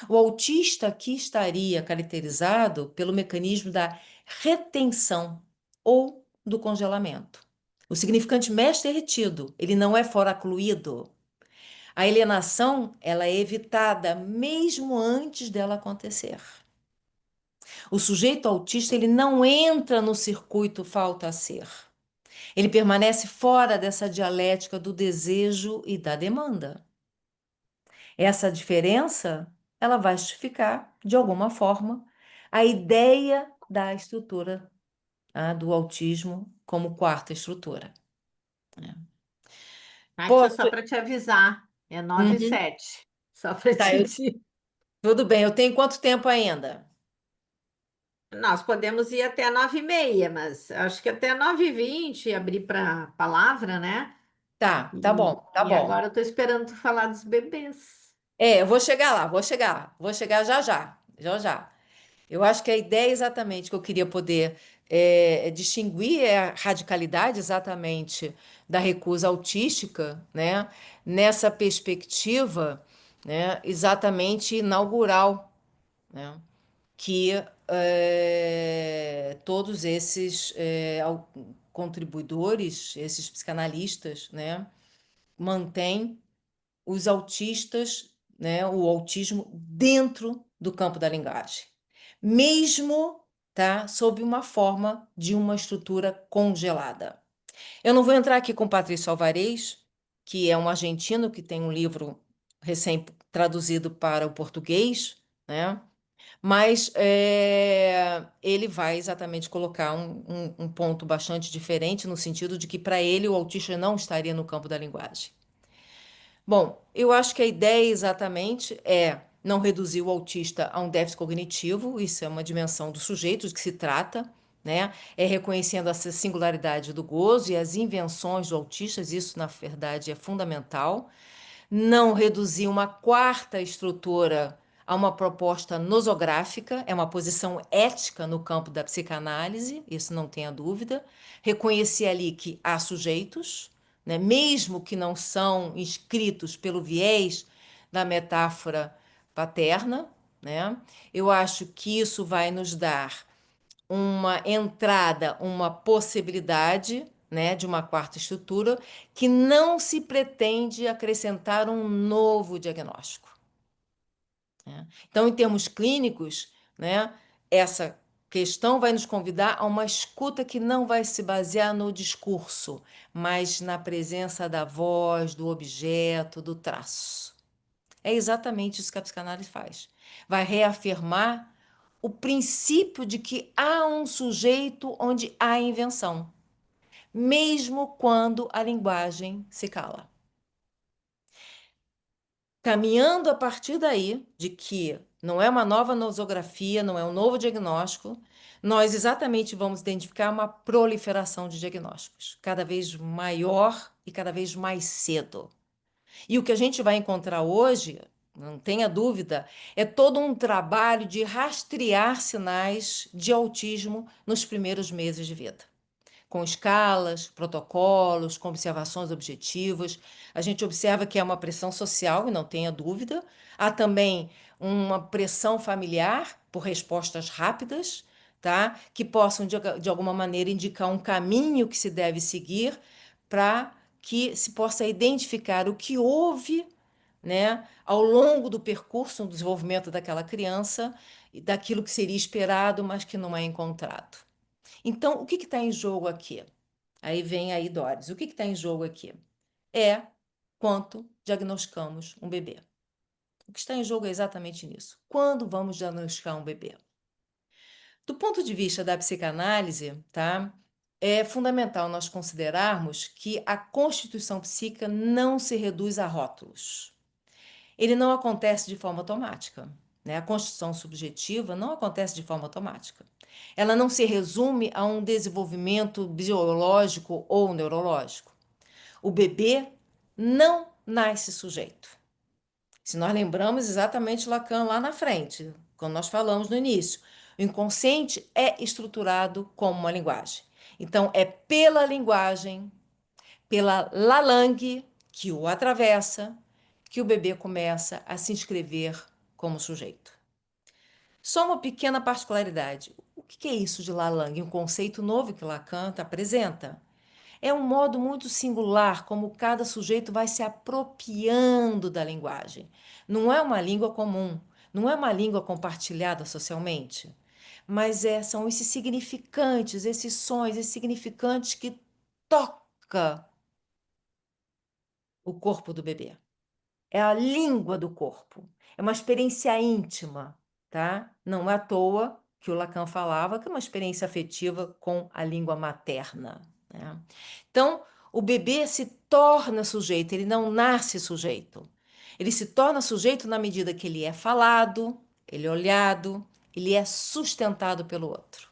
O autista aqui estaria caracterizado pelo mecanismo da retenção ou do congelamento. O significante mestre é retido, ele não é foracluído. A alienação, ela é evitada mesmo antes dela acontecer. O sujeito autista, ele não entra no circuito falta a ser. Ele permanece fora dessa dialética do desejo e da demanda. Essa diferença, ela vai justificar, de alguma forma, a ideia da estrutura, do autismo como quarta estrutura, né? Kátia, Posso... só para te avisar, é 9 e Uhum. 7. Só para Tá, te dizer. tudo bem. Eu tenho quanto tempo ainda? Nós podemos ir até 9h30, mas acho que até 9h20 abrir para a palavra, né? Tá bom, tá E bom. agora eu estou esperando tu falar dos bebês. Eu vou chegar lá, vou chegar já já, já já. Eu acho que a ideia exatamente que eu queria poder distinguir é a radicalidade exatamente da recusa autística, né? Nessa perspectiva, né? Exatamente inaugural, né? Que todos esses contribuidores, esses psicanalistas, né? Mantêm os autistas, né, o autismo dentro do campo da linguagem, mesmo, tá, sob uma forma de uma estrutura congelada. Eu não vou entrar aqui com Patrício Alvarez, que é um argentino que tem um livro recém traduzido para o português, né? Mas ele vai exatamente colocar um ponto bastante diferente, no sentido de que, para ele, o autista não estaria no campo da linguagem. Bom, eu acho que a ideia exatamente é, não reduzir o autista a um déficit cognitivo, isso é uma dimensão do sujeito de que se trata, né? É reconhecendo essa singularidade do gozo e as invenções do autista, isso na verdade é fundamental. Não reduzir uma quarta estrutura a uma proposta nosográfica, é uma posição ética no campo da psicanálise, isso não tenha dúvida. Reconhecer ali que há sujeitos, né, mesmo que não são inscritos pelo viés da metáfora paterna, né? Eu acho que isso vai nos dar uma entrada, uma possibilidade, né, de uma quarta estrutura que não se pretende acrescentar um novo diagnóstico, né? Então, em termos clínicos, né, essa questão vai nos convidar a uma escuta que não vai se basear no discurso, mas na presença da voz, do objeto, do traço. É exatamente isso que a psicanálise faz. Vai reafirmar o princípio de que há um sujeito onde há invenção, mesmo quando a linguagem se cala. Caminhando a partir daí, de que não é uma nova nosografia, não é um novo diagnóstico, nós exatamente vamos identificar uma proliferação de diagnósticos, cada vez maior e cada vez mais cedo. E o que a gente vai encontrar hoje, não tenha dúvida, é todo um trabalho de rastrear sinais de autismo nos primeiros meses de vida, com escalas, protocolos, com observações objetivas. A gente observa que é uma pressão social, e não tenha dúvida. Há também uma pressão familiar por respostas rápidas, tá? Que possam, de alguma maneira, indicar um caminho que se deve seguir para que se possa identificar o que houve, né, ao longo do percurso do desenvolvimento daquela criança e daquilo que seria esperado, mas que não é encontrado. Então, o que está em jogo aqui? Aí vem aí, Doris, o que está em jogo aqui? É quanto diagnosticamos um bebê. O que está em jogo é exatamente nisso. Quando vamos diagnosticar um bebê? Do ponto de vista da psicanálise, tá? É fundamental nós considerarmos que a constituição psíquica não se reduz a rótulos. Ele não acontece de forma automática, né? A constituição subjetiva não acontece de forma automática. Ela não se resume a um desenvolvimento biológico ou neurológico. O bebê não nasce sujeito. Se nós lembramos exatamente Lacan lá na frente, quando nós falamos no início, o inconsciente é estruturado como uma linguagem. Então, é pela linguagem, pela lalangue que o atravessa, que o bebê começa a se inscrever como sujeito. Só uma pequena particularidade. O que é isso de lalangue? Um conceito novo que Lacan apresenta. É um modo muito singular como cada sujeito vai se apropriando da linguagem. Não é uma língua comum, não é uma língua compartilhada socialmente, mas são esses significantes, esses sons, esses significantes que toca o corpo do bebê. É a língua do corpo, é uma experiência íntima, tá? Não é à toa que o Lacan falava que é uma experiência afetiva com a língua materna, né? Então, o bebê se torna sujeito, ele não nasce sujeito. Ele se torna sujeito na medida que ele é falado, ele é olhado, ele é sustentado pelo outro.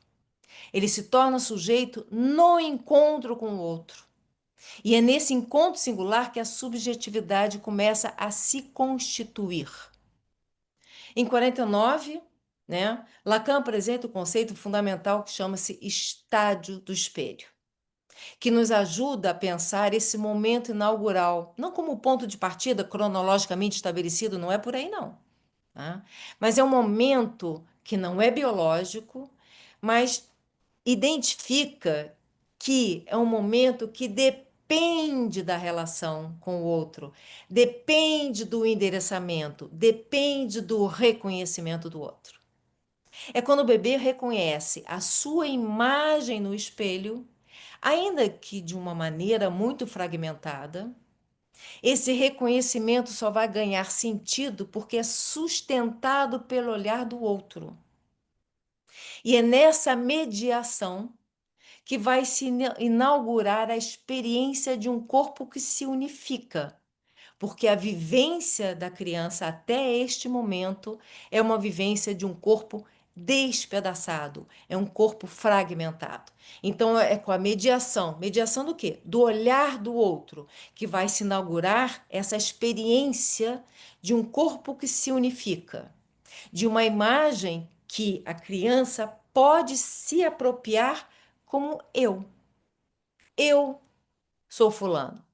Ele se torna sujeito no encontro com o outro. E é nesse encontro singular que a subjetividade começa a se constituir. Em 49, né, Lacan apresenta o conceito fundamental que chama-se estádio do espelho, que nos ajuda a pensar esse momento inaugural, não como ponto de partida cronologicamente estabelecido, não é por aí não, tá? Mas é um momento que não é biológico, mas identifica que é um momento que depende da relação com o outro, depende do endereçamento, depende do reconhecimento do outro. É quando o bebê reconhece a sua imagem no espelho, ainda que de uma maneira muito fragmentada. Esse reconhecimento só vai ganhar sentido porque é sustentado pelo olhar do outro. E é nessa mediação que vai se inaugurar a experiência de um corpo que se unifica, porque a vivência da criança até este momento é uma vivência de um corpo despedaçado, é um corpo fragmentado. Então é com a mediação, mediação do quê? Do olhar do outro, que vai se inaugurar essa experiência de um corpo que se unifica, de uma imagem que a criança pode se apropriar como eu. Eu sou fulano.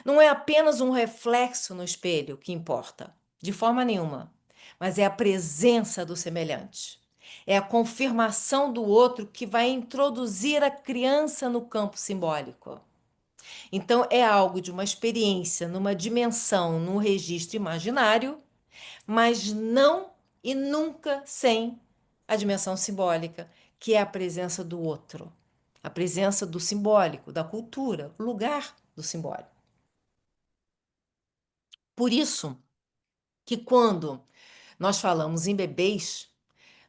Não é apenas um reflexo no espelho que importa, de forma nenhuma, mas é a presença do semelhante. É a confirmação do outro que vai introduzir a criança no campo simbólico. Então, é algo de uma experiência, numa dimensão, num registro imaginário, mas não e nunca sem a dimensão simbólica, que é a presença do outro, a presença do simbólico, da cultura, o lugar do simbólico. Por isso que quando nós falamos em bebês,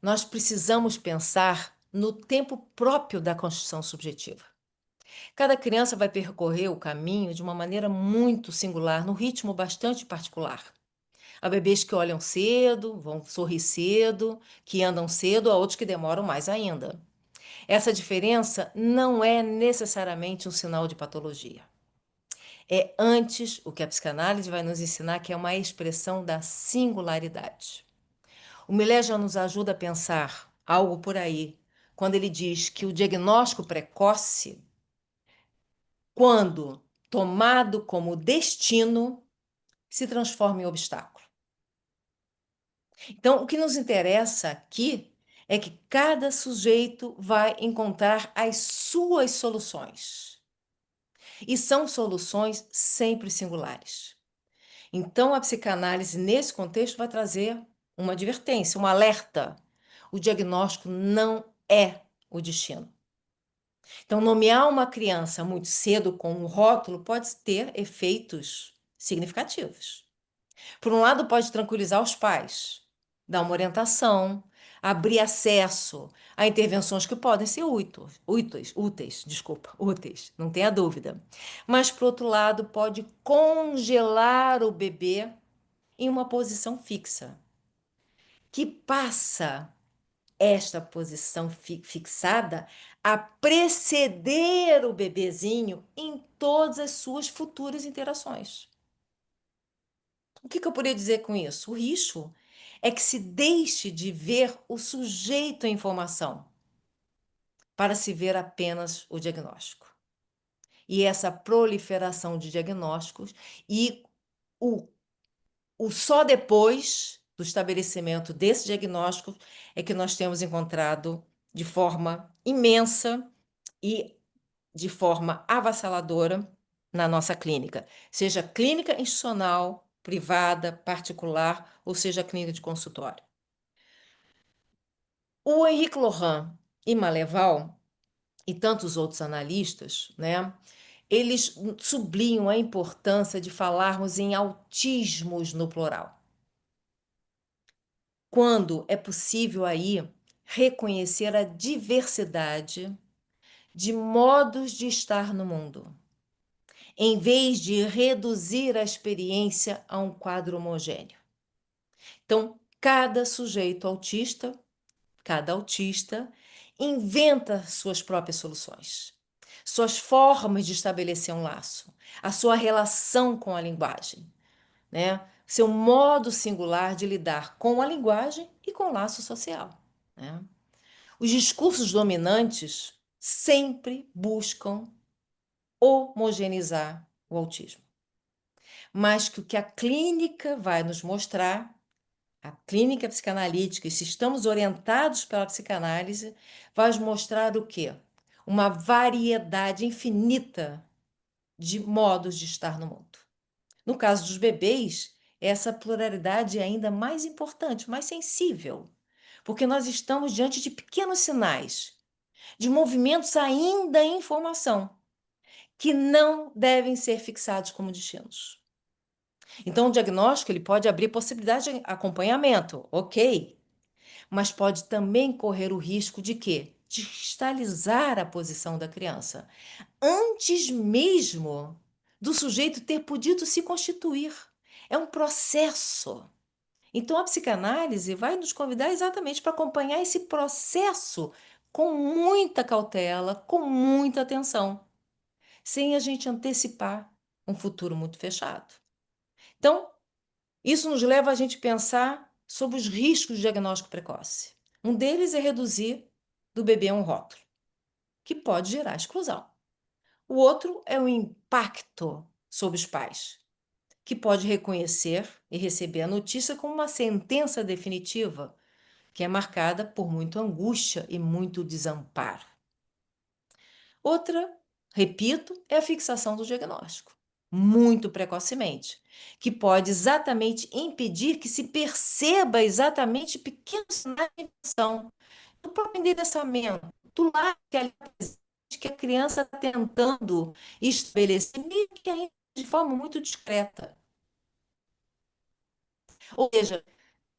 nós precisamos pensar no tempo próprio da construção subjetiva. Cada criança vai percorrer o caminho de uma maneira muito singular, num ritmo bastante particular. Há bebês que olham cedo, vão sorrir cedo, que andam cedo, há outros que demoram mais ainda. Essa diferença não é necessariamente um sinal de patologia. É antes o que a psicanálise vai nos ensinar, que é uma expressão da singularidade. O Millet já nos ajuda a pensar algo por aí, quando ele diz que o diagnóstico precoce, quando tomado como destino, se transforma em obstáculo. Então, o que nos interessa aqui é que cada sujeito vai encontrar as suas soluções. E são soluções sempre singulares. Então, a psicanálise, nesse contexto, vai trazer uma advertência, um alerta. O diagnóstico não é o destino. Então, nomear uma criança muito cedo com um rótulo pode ter efeitos significativos. Por um lado, pode tranquilizar os pais, dar uma orientação, abrir acesso a intervenções que podem ser úteis, não tenha dúvida. Mas, por outro lado, pode congelar o bebê em uma posição fixa, que passa esta posição fixada a preceder o bebezinho em todas as suas futuras interações. O que eu poderia dizer com isso? O risco é que se deixe de ver o sujeito à informação para se ver apenas o diagnóstico. E essa proliferação de diagnósticos e o, o só depois do estabelecimento desse diagnóstico é que nós temos encontrado de forma imensa e de forma avassaladora na nossa clínica, seja clínica institucional, privada, particular, ou seja clínica de consultório. O Henrique Laurent e Maleval e tantos outros analistas, né, eles sublinham a importância de falarmos em autismos no plural. Quando é possível aí reconhecer a diversidade de modos de estar no mundo, em vez de reduzir a experiência a um quadro homogêneo. Então, cada autista, inventa suas próprias soluções, suas formas de estabelecer um laço, a sua relação com a linguagem, né? Seu modo singular de lidar com a linguagem e com o laço social, né? Os discursos dominantes sempre buscam homogeneizar o autismo. Mas que o que a clínica vai nos mostrar, a clínica psicanalítica, e se estamos orientados pela psicanálise, vai nos mostrar o quê? Uma variedade infinita de modos de estar no mundo. No caso dos bebês, essa pluralidade é ainda mais importante, mais sensível, porque nós estamos diante de pequenos sinais, de movimentos ainda em formação, que não devem ser fixados como destinos. Então, o diagnóstico ele pode abrir possibilidade de acompanhamento, ok, mas pode também correr o risco de quê? De cristalizar a posição da criança, antes mesmo do sujeito ter podido se constituir. É um processo. Então, a psicanálise vai nos convidar exatamente para acompanhar esse processo com muita cautela, com muita atenção, sem a gente antecipar um futuro muito fechado. Então, isso nos leva a gente pensar sobre os riscos do diagnóstico precoce. Um deles é reduzir do bebê a um rótulo, que pode gerar exclusão. O outro é o impacto sobre os pais, que pode reconhecer e receber a notícia como uma sentença definitiva, que é marcada por muita angústia e muito desamparo. Outra, repito, é a fixação do diagnóstico, muito precocemente, que pode exatamente impedir que se perceba exatamente pequenos sinais de infecção, do próprio endereçamento, do lado que ali presente, que a criança está tentando estabelecer, meio que ainda de forma muito discreta. Ou seja,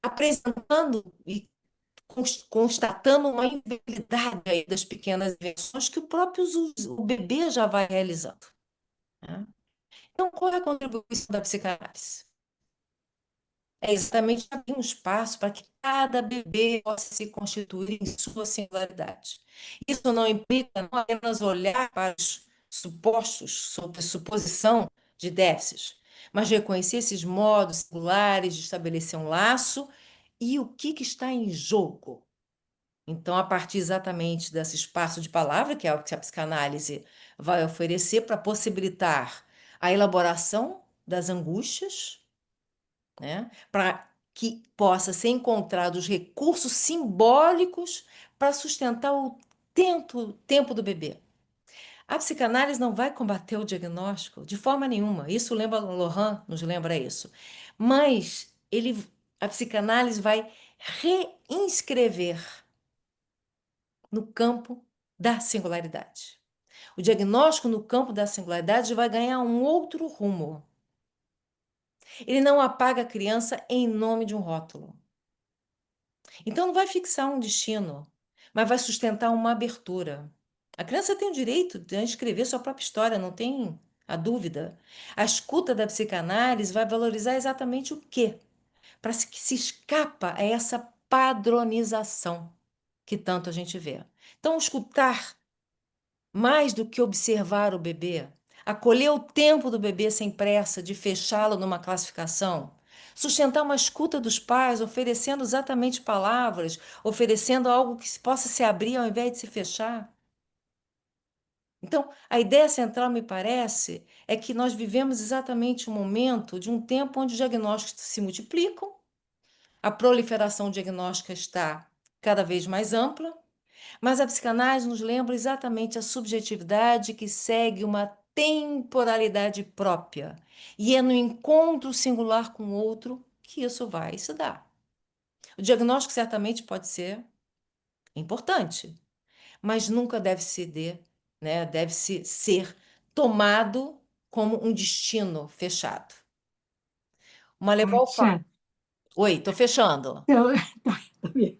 apresentando e constatando uma inviabilidade aí das pequenas invenções que o próprio o bebê já vai realizando, né? Então, qual é a contribuição da psicanálise? É exatamente abrir um espaço para que cada bebê possa se constituir em sua singularidade. Isso não implica não apenas olhar para os supostos, sob a suposição de déficits, mas reconhecer esses modos singulares de estabelecer um laço e o que está em jogo. Então, a partir exatamente desse espaço de palavra, que é o que a psicanálise vai oferecer para possibilitar a elaboração das angústias, né? Para que possa ser encontrado os recursos simbólicos para sustentar o tempo do bebê. A psicanálise não vai combater o diagnóstico de forma nenhuma. Isso lembra Lohan, nos lembra isso. Mas a psicanálise vai reinscrever no campo da singularidade. O diagnóstico no campo da singularidade vai ganhar um outro rumo. Ele não apaga a criança em nome de um rótulo. Então não vai fixar um destino, mas vai sustentar uma abertura. A criança tem o direito de escrever sua própria história, não tem a dúvida. A escuta da psicanálise vai valorizar exatamente o quê? Para que se escapa a essa padronização que tanto a gente vê. Então, escutar mais do que observar o bebê, acolher o tempo do bebê sem pressa de fechá-lo numa classificação, sustentar uma escuta dos pais, oferecendo exatamente palavras, oferecendo algo que possa se abrir ao invés de se fechar. Então, a ideia central, me parece, é que nós vivemos exatamente um momento de um tempo onde os diagnósticos se multiplicam, a proliferação diagnóstica está cada vez mais ampla, mas a psicanálise nos lembra exatamente a subjetividade que segue uma temporalidade própria. E é no encontro singular com o outro que isso vai se dar. O diagnóstico certamente pode ser importante, mas nunca deve né, deve ser tomado como um destino fechado. Uma levar ao fato. Kátia, Oi, estou fechando. então, tá bem.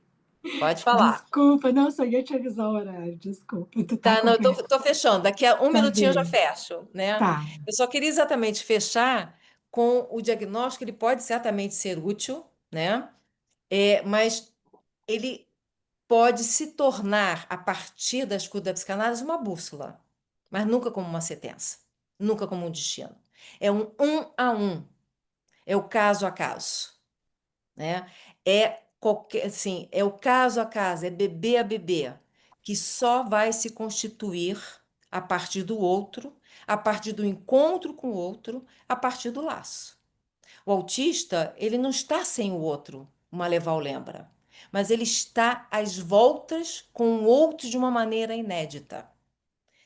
Pode falar. Desculpa, não, só ia te avisar o horário, desculpa, tu tá Tá, não, acompanhando. tô fechando. Daqui a um Tá minutinho eu já bem, fecho, né? tá. Eu só queria exatamente fechar com o diagnóstico, ele pode certamente ser útil, né? Mas ele pode se tornar, a partir da escuta da psicanálise, uma bússola, mas nunca como uma sentença, nunca como um destino. É um a um, é o caso a caso, né? É qualquer, assim, é o caso a caso, é bebê a bebê, que só vai se constituir a partir do outro, a partir do encontro com o outro, a partir do laço. O autista, ele não está sem o outro, o Maleval lembra, mas ele está às voltas com o outro de uma maneira inédita.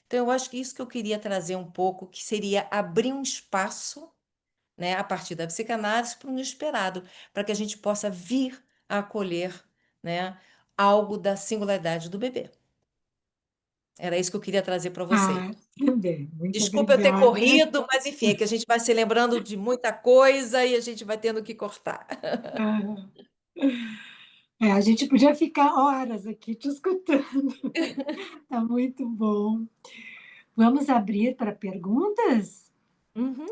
Então, eu acho que isso que eu queria trazer um pouco, que seria abrir um espaço, né, a partir da psicanálise para o inesperado, para que a gente possa vir a acolher, né, algo da singularidade do bebê. Era isso que eu queria trazer para vocês. Ah, tá bem, muito Desculpa eu ter obrigada. corrido, mas enfim, é que a gente vai se lembrando de muita coisa e a gente vai tendo que cortar. Ah, a gente podia ficar horas aqui te escutando. Tá muito bom. Vamos abrir para perguntas? Uhum.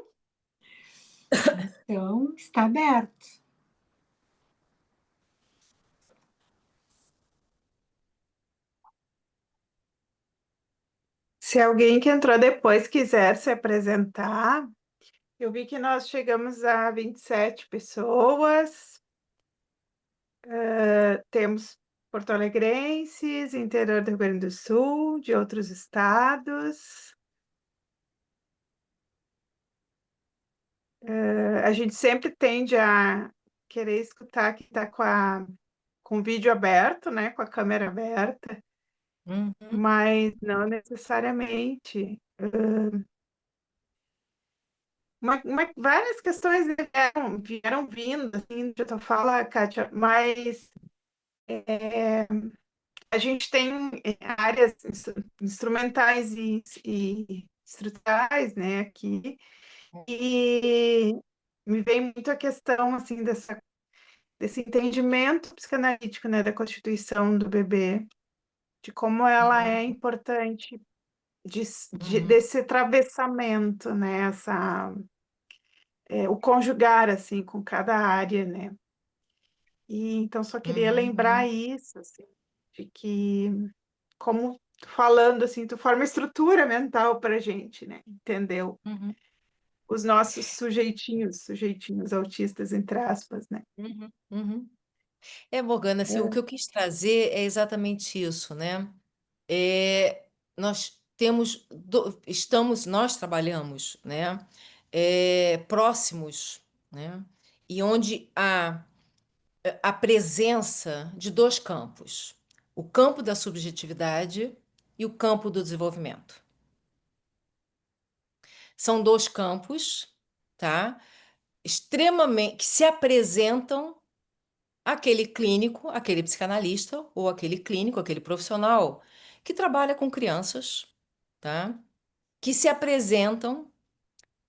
Então, está aberto. Se alguém que entrou depois quiser se apresentar, eu vi que nós chegamos a 27 pessoas, temos porto-alegrenses, interior do Rio Grande do Sul, de outros estados. A gente sempre tende a querer escutar quem está com o vídeo aberto, né, com a câmera aberta, Uhum. mas não necessariamente. Várias questões vieram vindo, assim, de tua fala, Kátia, mas a gente tem áreas instrumentais e estruturais, né, aqui, e me vem muito a questão, assim, desse entendimento psicanalítico, né, da constituição do bebê, de como ela é importante Uhum. desse atravessamento, né, o conjugar, assim, com cada área, né. E então só queria Uhum. lembrar Uhum. isso, assim, de que, como falando assim, tu forma estrutura mental para a gente, né? Entendeu? Uhum. Os nossos sujeitinhos autistas, entre aspas, né? Uhum. Uhum. Morgana, assim, o que É. eu quis trazer é exatamente isso, né? É, nós temos, nós trabalhamos, né? Próximos, né? E onde há a presença de dois campos, o campo da subjetividade e o campo do desenvolvimento. São dois campos, tá? Extremamente que se apresentam àquele clínico, aquele psicanalista ou aquele clínico, aquele profissional que trabalha com crianças, tá? Que se apresentam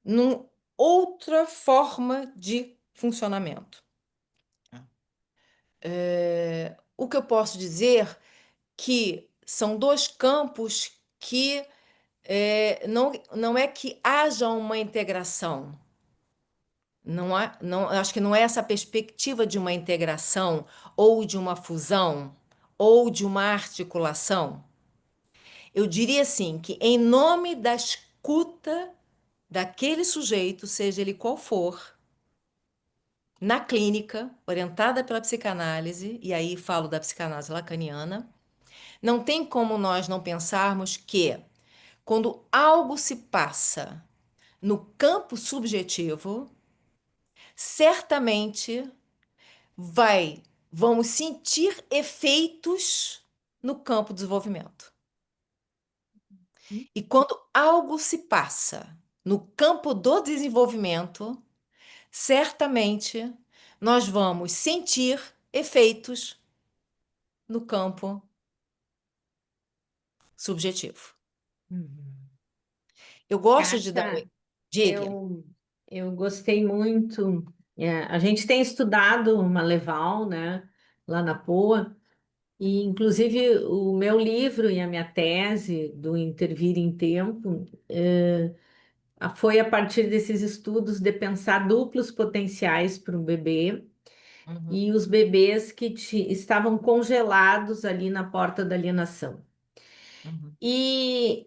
numa outra forma de funcionamento. O que eu posso dizer que são dois campos que não é que haja uma integração. Não há, não, acho que não é essa perspectiva de uma integração ou de uma fusão ou de uma articulação. Eu diria assim que em nome da escuta daquele sujeito, seja ele qual for, na clínica, orientada pela psicanálise, e aí falo da psicanálise lacaniana, não tem como nós não pensarmos que quando algo se passa no campo subjetivo, certamente vamos sentir efeitos no campo do desenvolvimento. E quando algo se passa no campo do desenvolvimento, certamente nós vamos sentir efeitos no campo subjetivo. Uhum. Eu gosto de dar. Kátia, Diga. eu, eu gostei muito. A gente tem estudado uma Leval, né, lá na POA, e inclusive o meu livro e a minha tese do Intervir em Tempo foi a partir desses estudos de pensar duplos potenciais para o bebê Uhum, e os bebês que estavam congelados ali na porta da alienação. uhum, E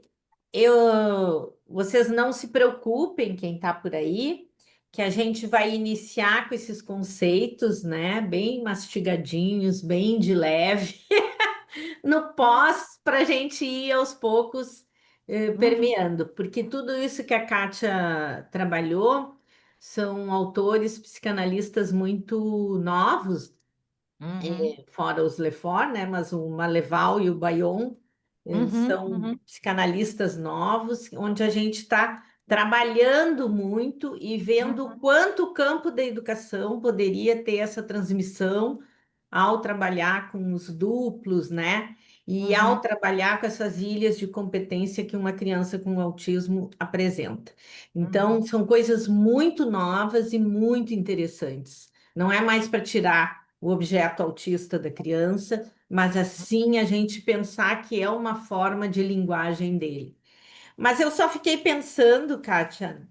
vocês não se preocupem, quem está por aí, que a gente vai iniciar com esses conceitos, né, bem mastigadinhos, bem de leve, no pós, para a gente ir aos poucos uhum, permeando, porque tudo isso que a Kátia trabalhou são autores psicanalistas muito novos, uhum, fora os Lefort, né? Mas o Maleval e o Bayon uhum, são uhum, psicanalistas novos, onde a gente está trabalhando muito e vendo o uhum, quanto o campo da educação poderia ter essa transmissão ao trabalhar com os duplos, né? E ao uhum, trabalhar com essas ilhas de competência que uma criança com autismo apresenta. Então, uhum, são coisas muito novas e muito interessantes. Não é mais para tirar o objeto autista da criança, mas assim a gente pensar que é uma forma de linguagem dele. Mas eu só fiquei pensando, Kátia,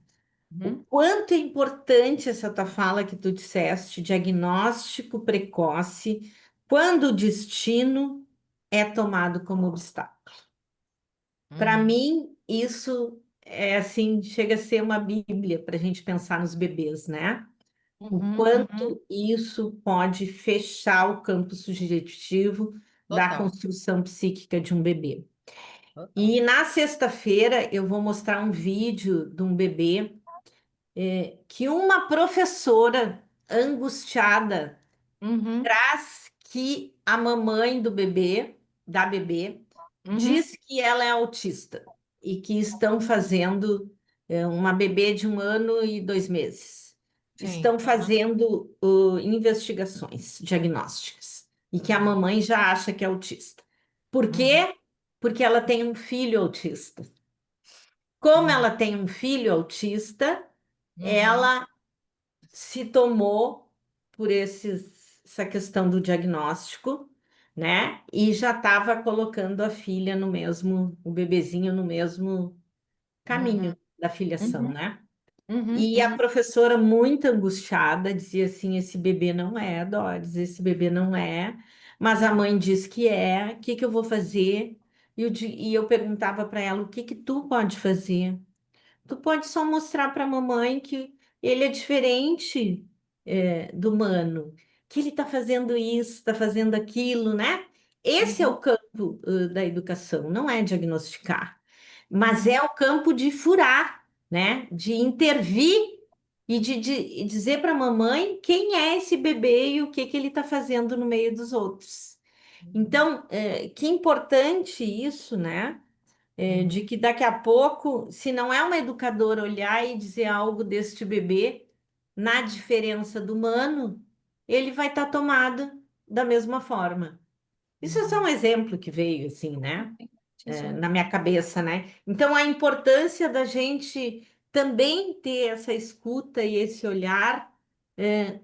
Uhum. Quanto é importante essa tua fala que tu disseste, diagnóstico precoce, quando o destino é tomado como obstáculo. Para Uhum. mim, isso é assim, chega a ser uma bíblia para a gente pensar nos bebês, né? O Uhum. Uhum. quanto isso pode fechar o campo subjetivo da Total. construção psíquica de um bebê. Total. E na sexta-feira eu vou mostrar um vídeo de um bebê que uma professora angustiada Uhum. traz que a mamãe do bebê, da bebê, Uhum. diz que ela é autista e que estão fazendo uma bebê de 1 ano e 2 meses. Sim. Estão fazendo investigações diagnósticas e que a Uhum. mamãe já acha que é autista. Por Uhum. quê? Porque ela tem um filho autista. Como Uhum. ela tem um filho autista, Uhum. ela se tomou por essa questão do diagnóstico, né? E já estava colocando a filha no mesmo, o bebezinho no mesmo Uhum. caminho da filiação, Uhum. né? Uhum. E a Uhum. professora, muito angustiada, dizia assim: esse bebê não é, Dores, esse bebê não é, mas a mãe diz que é, o que que eu vou fazer? E eu perguntava para ela: o que que tu pode fazer? Tu pode só mostrar para a mamãe que ele é diferente do humano, que ele está fazendo isso, está fazendo aquilo, né? Esse é Uhum. o campo da educação, não é diagnosticar, mas é Uhum. o campo de furar, né? De intervir e de dizer para a mamãe quem é esse bebê e o que que ele está fazendo no meio dos outros. Então, que importante isso, né? De Uhum. que daqui a pouco, se não é uma educadora olhar e dizer algo deste bebê, na diferença do humano, ele vai estar tomado da mesma forma. Isso é só um Uhum. exemplo que veio, assim, né? Sim, sim. Na minha cabeça, né? Então, a importância da gente também ter essa escuta e esse olhar,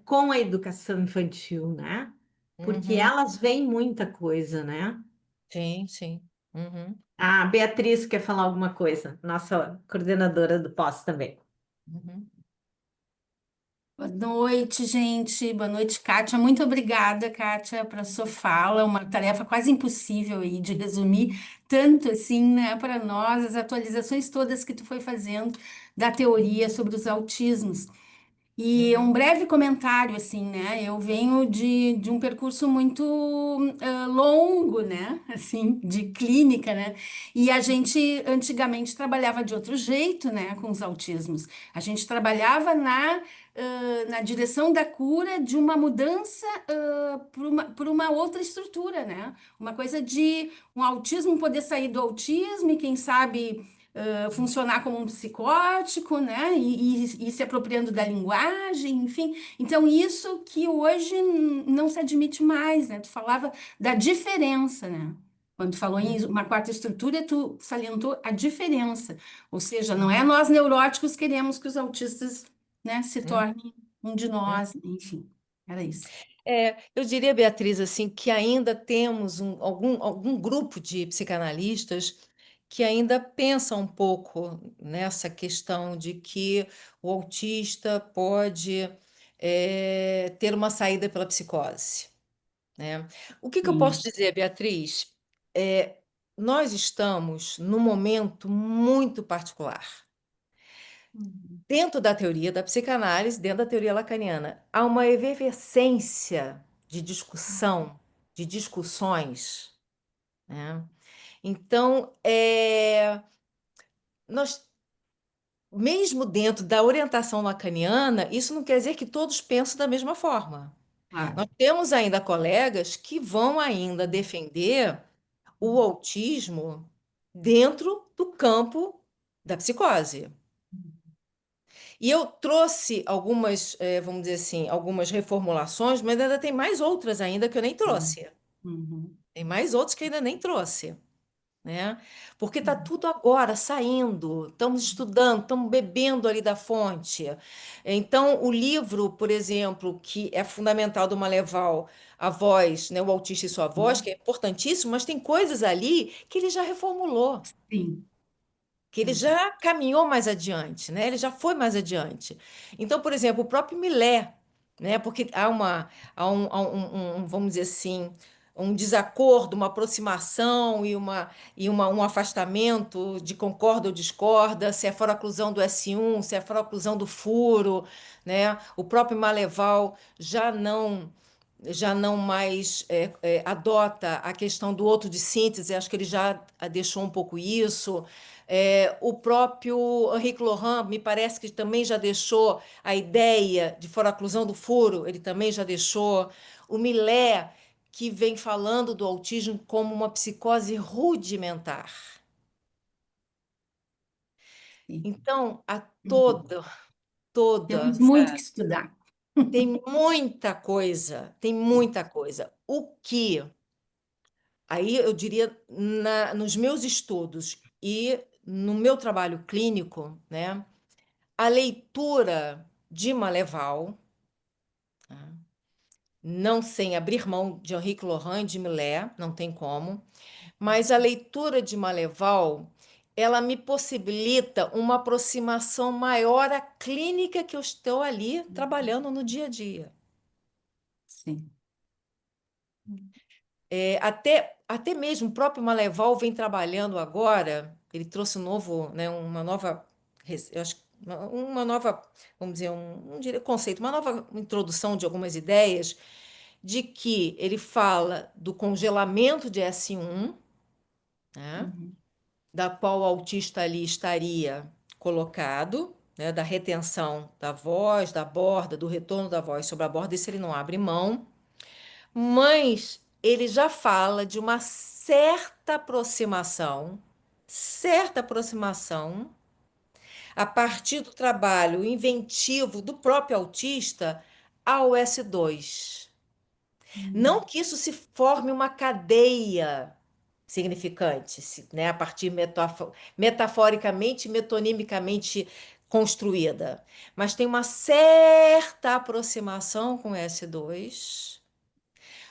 com a educação infantil, né? Porque Uhum. elas veem muita coisa, né? Sim, sim. Uhum. A Beatriz quer falar alguma coisa, nossa coordenadora do pós também. Uhum. Boa noite, gente. Boa noite, Kátia. Muito obrigada, Kátia, para sua fala. Uma tarefa quase impossível aí de resumir tanto assim, né, para nós, as atualizações todas que tu foi fazendo da teoria sobre os autismos. E um Uhum. breve comentário, assim, né? Eu venho de um percurso muito longo, né? Assim, de clínica, né? E a gente antigamente trabalhava de outro jeito, né? Com os autismos. A gente trabalhava na direção da cura de uma mudança por uma outra estrutura, né? Uma coisa de um autismo poder sair do autismo e, quem sabe funcionar como um psicótico, né? E se apropriando da linguagem, enfim. Então, isso que hoje não se admite mais, né? Tu falava da diferença, né? Quando tu falou em uma quarta estrutura, tu salientou a diferença. Ou seja, não é nós neuróticos queremos que os autistas, né, se Uhum. tornem um de nós, enfim. Era isso. Eu diria, Beatriz, assim, que ainda temos algum grupo de psicanalistas que ainda pensam um pouco nessa questão de que o autista pode ter uma saída pela psicose, né? O que que eu posso Sim. dizer, Beatriz? Nós estamos num momento muito particular. Uhum. Dentro da teoria da psicanálise, dentro da teoria lacaniana, há uma efervescência de discussão, de discussões, né? Então, nós, mesmo dentro da orientação lacaniana, isso não quer dizer que todos pensam da mesma forma. Claro. Nós temos ainda colegas que vão ainda defender o autismo dentro do campo da psicose. E eu trouxe algumas, vamos dizer assim, algumas reformulações, mas ainda tem mais outras ainda que eu nem trouxe. Uhum. Tem mais outros que eu ainda nem trouxe, né? Porque está tudo agora saindo, estamos estudando, estamos bebendo ali da fonte. Então, o livro, por exemplo, que é fundamental do Maleval, A Voz, né, o Autista e Sua Voz, que é importantíssimo, mas tem coisas ali que ele já reformulou. Sim. que ele já caminhou mais adiante, né? Ele já foi mais adiante. Então, por exemplo, o próprio Millet, né? Porque vamos dizer assim, um desacordo, uma aproximação um afastamento de concorda ou discorda, se é fora-oclusão do S1, se é fora-oclusão do furo, né? O próprio Maleval já não mais adota a questão do outro de síntese, acho que ele já deixou um pouco isso. O próprio Henrique Laurent, me parece que também já deixou a ideia de fora-oclusão do furo, ele também já deixou. O Millet, que vem falando do autismo como uma psicose rudimentar. Sim. Então, a Uhum. toda, Temos muito que sabe? estudar. Tem muita coisa, tem muita coisa. O que Aí eu diria, nos meus estudos e no meu trabalho clínico, né, a leitura de Maleval, tá, não sem abrir mão de Henrique Laurent e de Millet, não tem como, mas a leitura de Maleval, ela me possibilita uma aproximação maior à clínica que eu estou ali trabalhando no dia a dia. Sim. Até mesmo o próprio Maleval vem trabalhando agora, ele trouxe um novo, né, uma nova, eu acho, uma nova, vamos dizer, não diria conceito, uma nova introdução de algumas ideias, de que ele fala do congelamento de S1, né, Uhum. da qual o autista ali estaria colocado, né, da retenção da voz, da borda, do retorno da voz sobre a borda, isso ele não abre mão. Mas ele já fala de uma certa aproximação, a partir do trabalho inventivo do próprio autista ao S2. Não que isso se forme uma cadeia significante, né, a partir metaforicamente, metonimicamente construída, mas tem uma certa aproximação com o S2,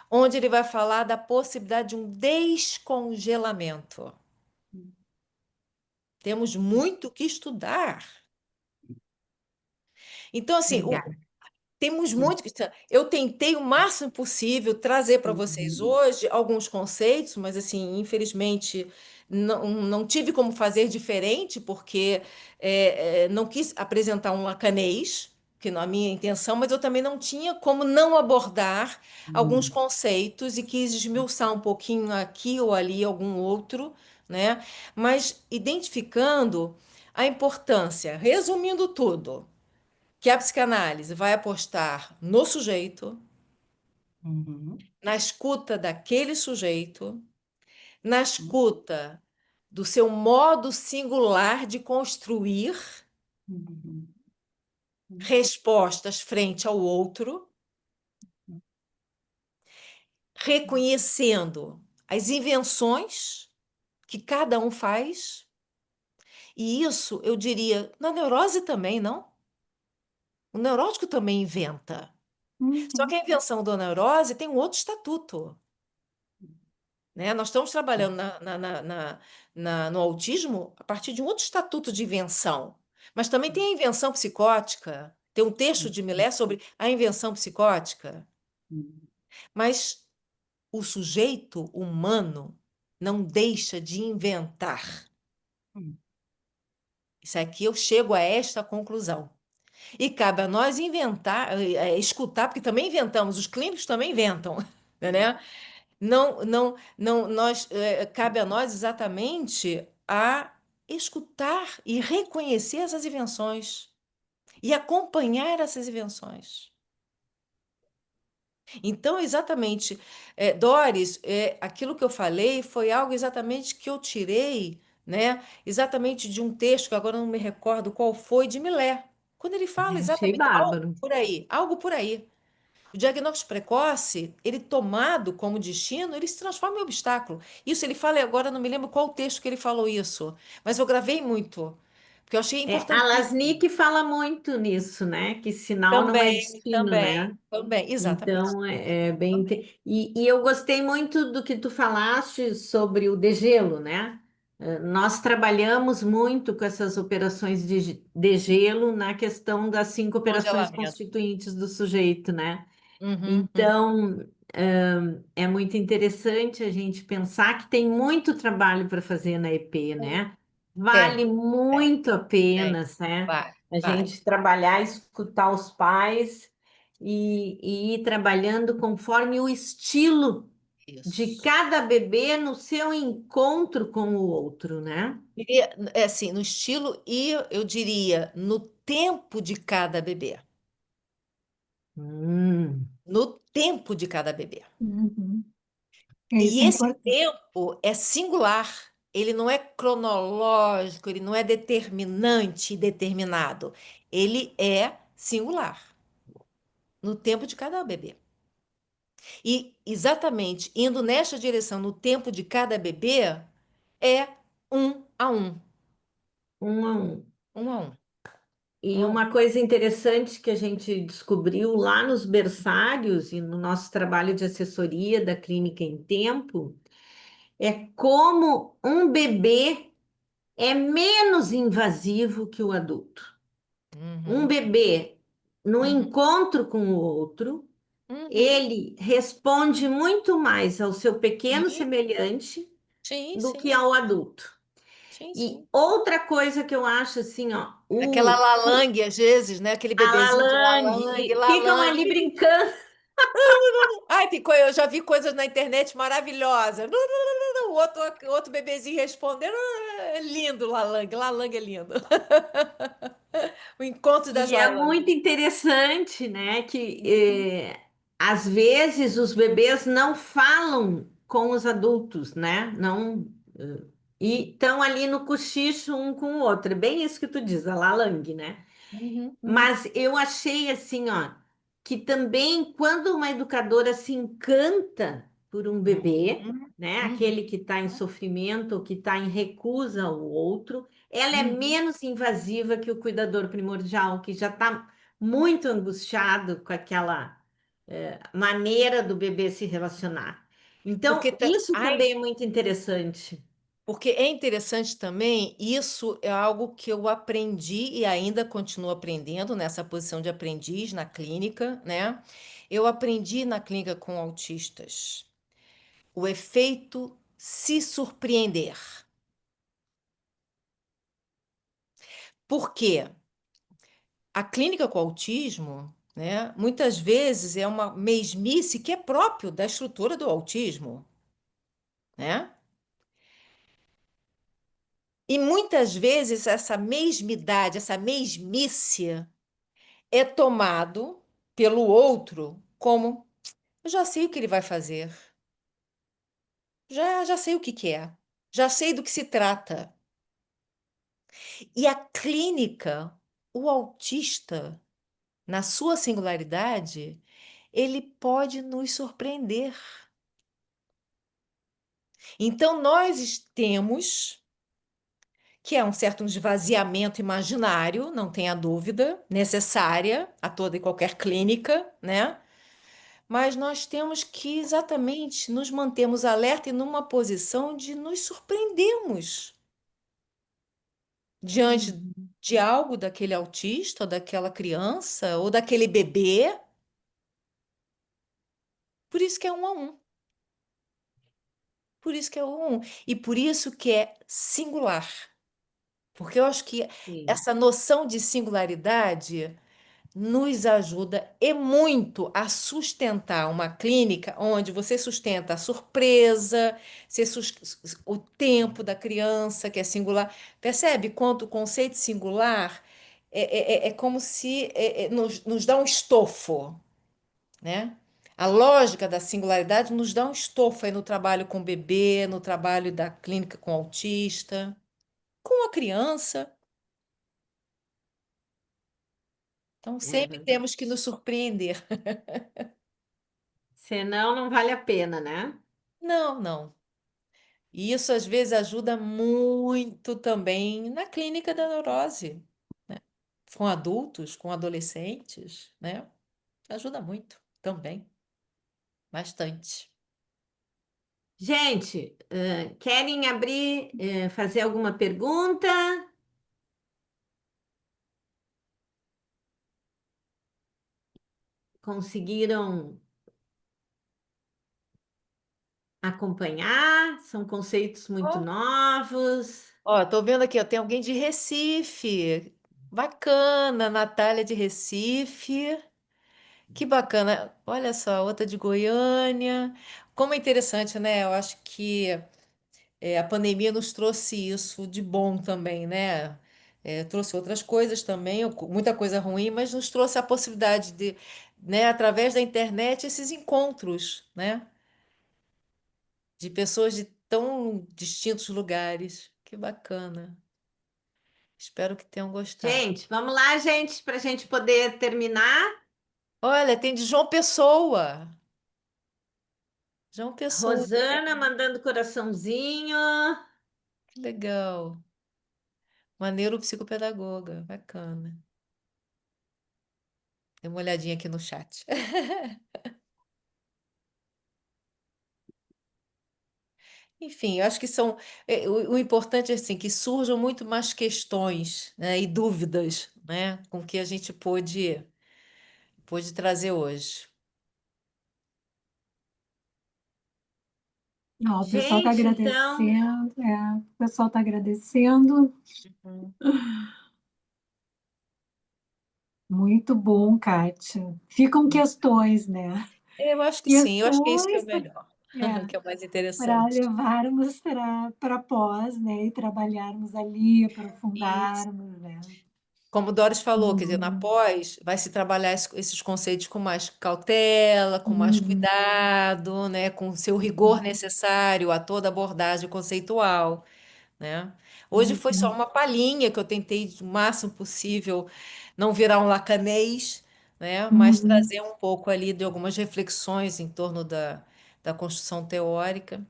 onde ele vai falar da possibilidade de um descongelamento. Temos muito que estudar. Então, assim, Obrigada. temos muito que estudar. Eu tentei o máximo possível trazer para vocês Uhum. hoje alguns conceitos, mas, assim, infelizmente, não tive como fazer diferente, porque não quis apresentar um lacanês, que não é a minha intenção, mas eu também não tinha como não abordar alguns conceitos e quis esmiuçar um pouquinho aqui ou ali algum outro, né? Mas identificando a importância, resumindo tudo, que a psicanálise vai apostar no sujeito, Uhum. na escuta daquele sujeito, na escuta do seu modo singular de construir Uhum. respostas frente ao outro, reconhecendo as invenções que cada um faz, e isso eu diria na neurose também, não? O neurótico também inventa. Só que Uhum. a invenção da neurose tem um outro estatuto, né? Nós estamos trabalhando no autismo a partir de um outro estatuto de invenção. Mas também tem a invenção psicótica. Tem um texto de Millet sobre a invenção psicótica. Mas o sujeito humano não deixa de inventar. Isso aqui eu chego a esta conclusão. E cabe a nós inventar, escutar, porque também inventamos, os clínicos também inventam, né? Cabe a nós exatamente a escutar e reconhecer essas invenções e acompanhar essas invenções. Então, exatamente, Doris, aquilo que eu falei foi algo exatamente que eu tirei, né, exatamente de um texto que agora eu não me recordo qual foi, de Millet, quando ele fala Achei exatamente algo bárbaro. por aí, algo por aí. O diagnóstico precoce, ele tomado como destino, ele se transforma em obstáculo. Isso ele fala, e agora eu não me lembro qual texto que ele falou isso, mas eu gravei muito, porque eu achei A importantíssimo. Lasnik fala muito nisso, né? Que sinal não é Também, destino, também, né? também, exatamente. Então, é bem. Também. E eu gostei muito do que tu falaste sobre o degelo, né? Nós trabalhamos muito com essas operações de gelo na questão das 5 operações Congelamento. constituintes do sujeito, né? Uhum, uhum. Então, é muito interessante a gente pensar que tem muito trabalho para fazer na EP, né? Vale Tem, tem, muito a tem. pena, né? Vale, A vale. gente trabalhar, escutar os pais e ir trabalhando conforme o estilo de Isso. cada bebê no seu encontro com o outro, né? É assim, no estilo e eu diria no tempo de cada bebê. Hum, No tempo de cada bebê. Uhum. Isso E é esse importante. tempo é singular, ele não é cronológico, ele não é determinante e determinado. Ele é singular, no tempo de cada bebê. E exatamente indo nesta direção, no tempo de cada bebê, é um a um, um a um. um a um, um E a um. uma coisa interessante que a gente descobriu lá nos berçários e no nosso trabalho de assessoria da Clínica em Tempo é como um bebê é menos invasivo que o adulto. Um Uhum, bebê, no uhum, encontro com o outro, uhum. ele responde muito mais ao seu pequeno Sim, semelhante sim, do que sim, ao adulto. sim, E sim. outra coisa que eu acho assim, ó, Aquela lalangue, às vezes, né? Aquele a bebezinho de Lalangue, lalangue, e ficam ali lalangue. brincando. Ai, eu já vi coisas na internet maravilhosas. Não, não, não, não, não. O outro bebezinho respondendo. É lindo, lalangue. Lalangue é lindo. O encontro das E é muito lalangues. interessante, né, que às vezes os bebês não falam com os adultos, né? Não, e estão ali no cochicho um com o outro. É bem isso que tu diz, a Lalang, né? Uhum, uhum, Mas eu achei assim, ó, que também quando uma educadora se encanta por um bebê, uhum, né, uhum, aquele que está em sofrimento ou que está em recusa ao outro, ela é uhum. menos invasiva que o cuidador primordial, que já está muito angustiado com aquela maneira do bebê se relacionar. Porque, Então, isso ai, também é muito interessante. porque é interessante também, isso é algo que eu aprendi e ainda continuo aprendendo nessa posição de aprendiz na clínica, né? Eu aprendi na clínica com autistas o efeito se surpreender. Por quê? A clínica com autismo, né, muitas vezes é uma mesmice que é próprio da estrutura do autismo, né? E muitas vezes essa mesmidade, essa mesmice é tomado pelo outro como eu já sei o que ele vai fazer, já sei o que que é, já sei do que se trata. E a clínica, o autista, na sua singularidade, ele pode nos surpreender. Então, temos, que é um certo esvaziamento imaginário, não tenha dúvida, necessária a toda e qualquer clínica, né? Mas nós temos que exatamente nos mantermos alerta e numa posição de nos surpreendermos diante Uhum. de algo daquele autista, ou daquela criança, ou daquele bebê. Por isso que é um a um. Por isso que é um a um. E por isso que é singular. Porque eu acho que Sim. essa noção de singularidade nos ajuda e muito a sustentar uma clínica onde você sustenta a surpresa, o tempo da criança, que é singular. Percebe quanto o conceito singular é como se nos dá um estofo, né? A lógica da singularidade nos dá um estofo aí no trabalho com o bebê, no trabalho da clínica com autista, com a criança. Então, É sempre verdade. temos que nos surpreender. Senão não vale a pena, né? Não, não. E isso às vezes ajuda muito também na clínica da neurose, né? Com adultos, com adolescentes, né? Ajuda muito também, bastante. Gente, querem abrir, fazer alguma pergunta? Conseguiram acompanhar? São conceitos muito Ó, novos. ó, tô vendo aqui, ó, tem alguém de Recife. Bacana, Natália de Recife. Que bacana. Olha só, outra de Goiânia. Como é interessante, né? Eu acho que a pandemia nos trouxe isso de bom também, né? Trouxe outras coisas também, muita coisa ruim, mas nos trouxe a possibilidade de, né, através da internet, esses encontros, né? De pessoas de tão distintos lugares. Que bacana. Espero que tenham gostado. Gente, vamos lá, gente, para a gente poder terminar. Olha, tem de João Pessoa. João Pessoa, Rosana mandando coraçãozinho. que legal. Uma neuropsicopedagoga, bacana. Dê uma olhadinha aqui no chat. Enfim, eu acho que são. O importante é assim, que surjam muito mais questões, né, e dúvidas, né, com que a gente pôde trazer hoje. Ó, o pessoal está Gente, então, agradecendo, o pessoal está agradecendo. Uhum. Muito bom, Kátia. Ficam questões, né? Eu acho que sim, eu acho que é isso que é o Questões melhor, que é o mais para interessante. levarmos para pós, né? E trabalharmos ali, Isso. aprofundarmos, né? Como o Doris falou, quer dizer, na Uhum, pós vai se trabalhar esses conceitos com mais cautela, com mais uhum, cuidado, né, com o seu rigor necessário a toda abordagem conceitual, né? Hoje foi só uhum, uma palhinha que eu tentei o máximo possível não virar um lacanês, né, mas uhum. trazer um pouco ali de algumas reflexões em torno da construção teórica,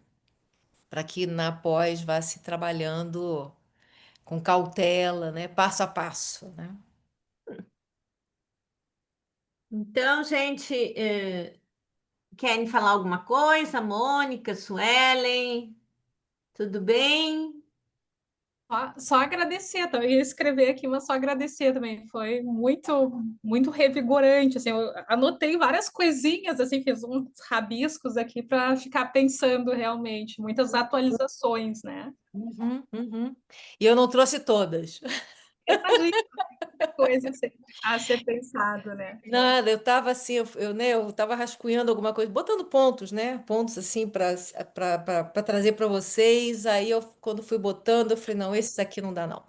para que na pós vá se trabalhando com cautela, né, passo a passo, né? então, gente, querem falar alguma coisa? Mônica, Suelen, tudo bem? Só agradecer, também ia escrever aqui, mas só agradecer também. Foi muito revigorante. Assim, eu anotei várias coisinhas, assim, fiz uns rabiscos aqui para ficar pensando realmente, muitas atualizações, né? Uhum, uhum. E eu não trouxe todas. Imagina muita coisa a ser pensado, né? Nada, eu estava assim, né, eu estava rascunhando alguma coisa, botando pontos, né? Pontos assim para trazer para vocês. Aí eu, quando fui botando, eu falei, não, esses aqui não dá, não.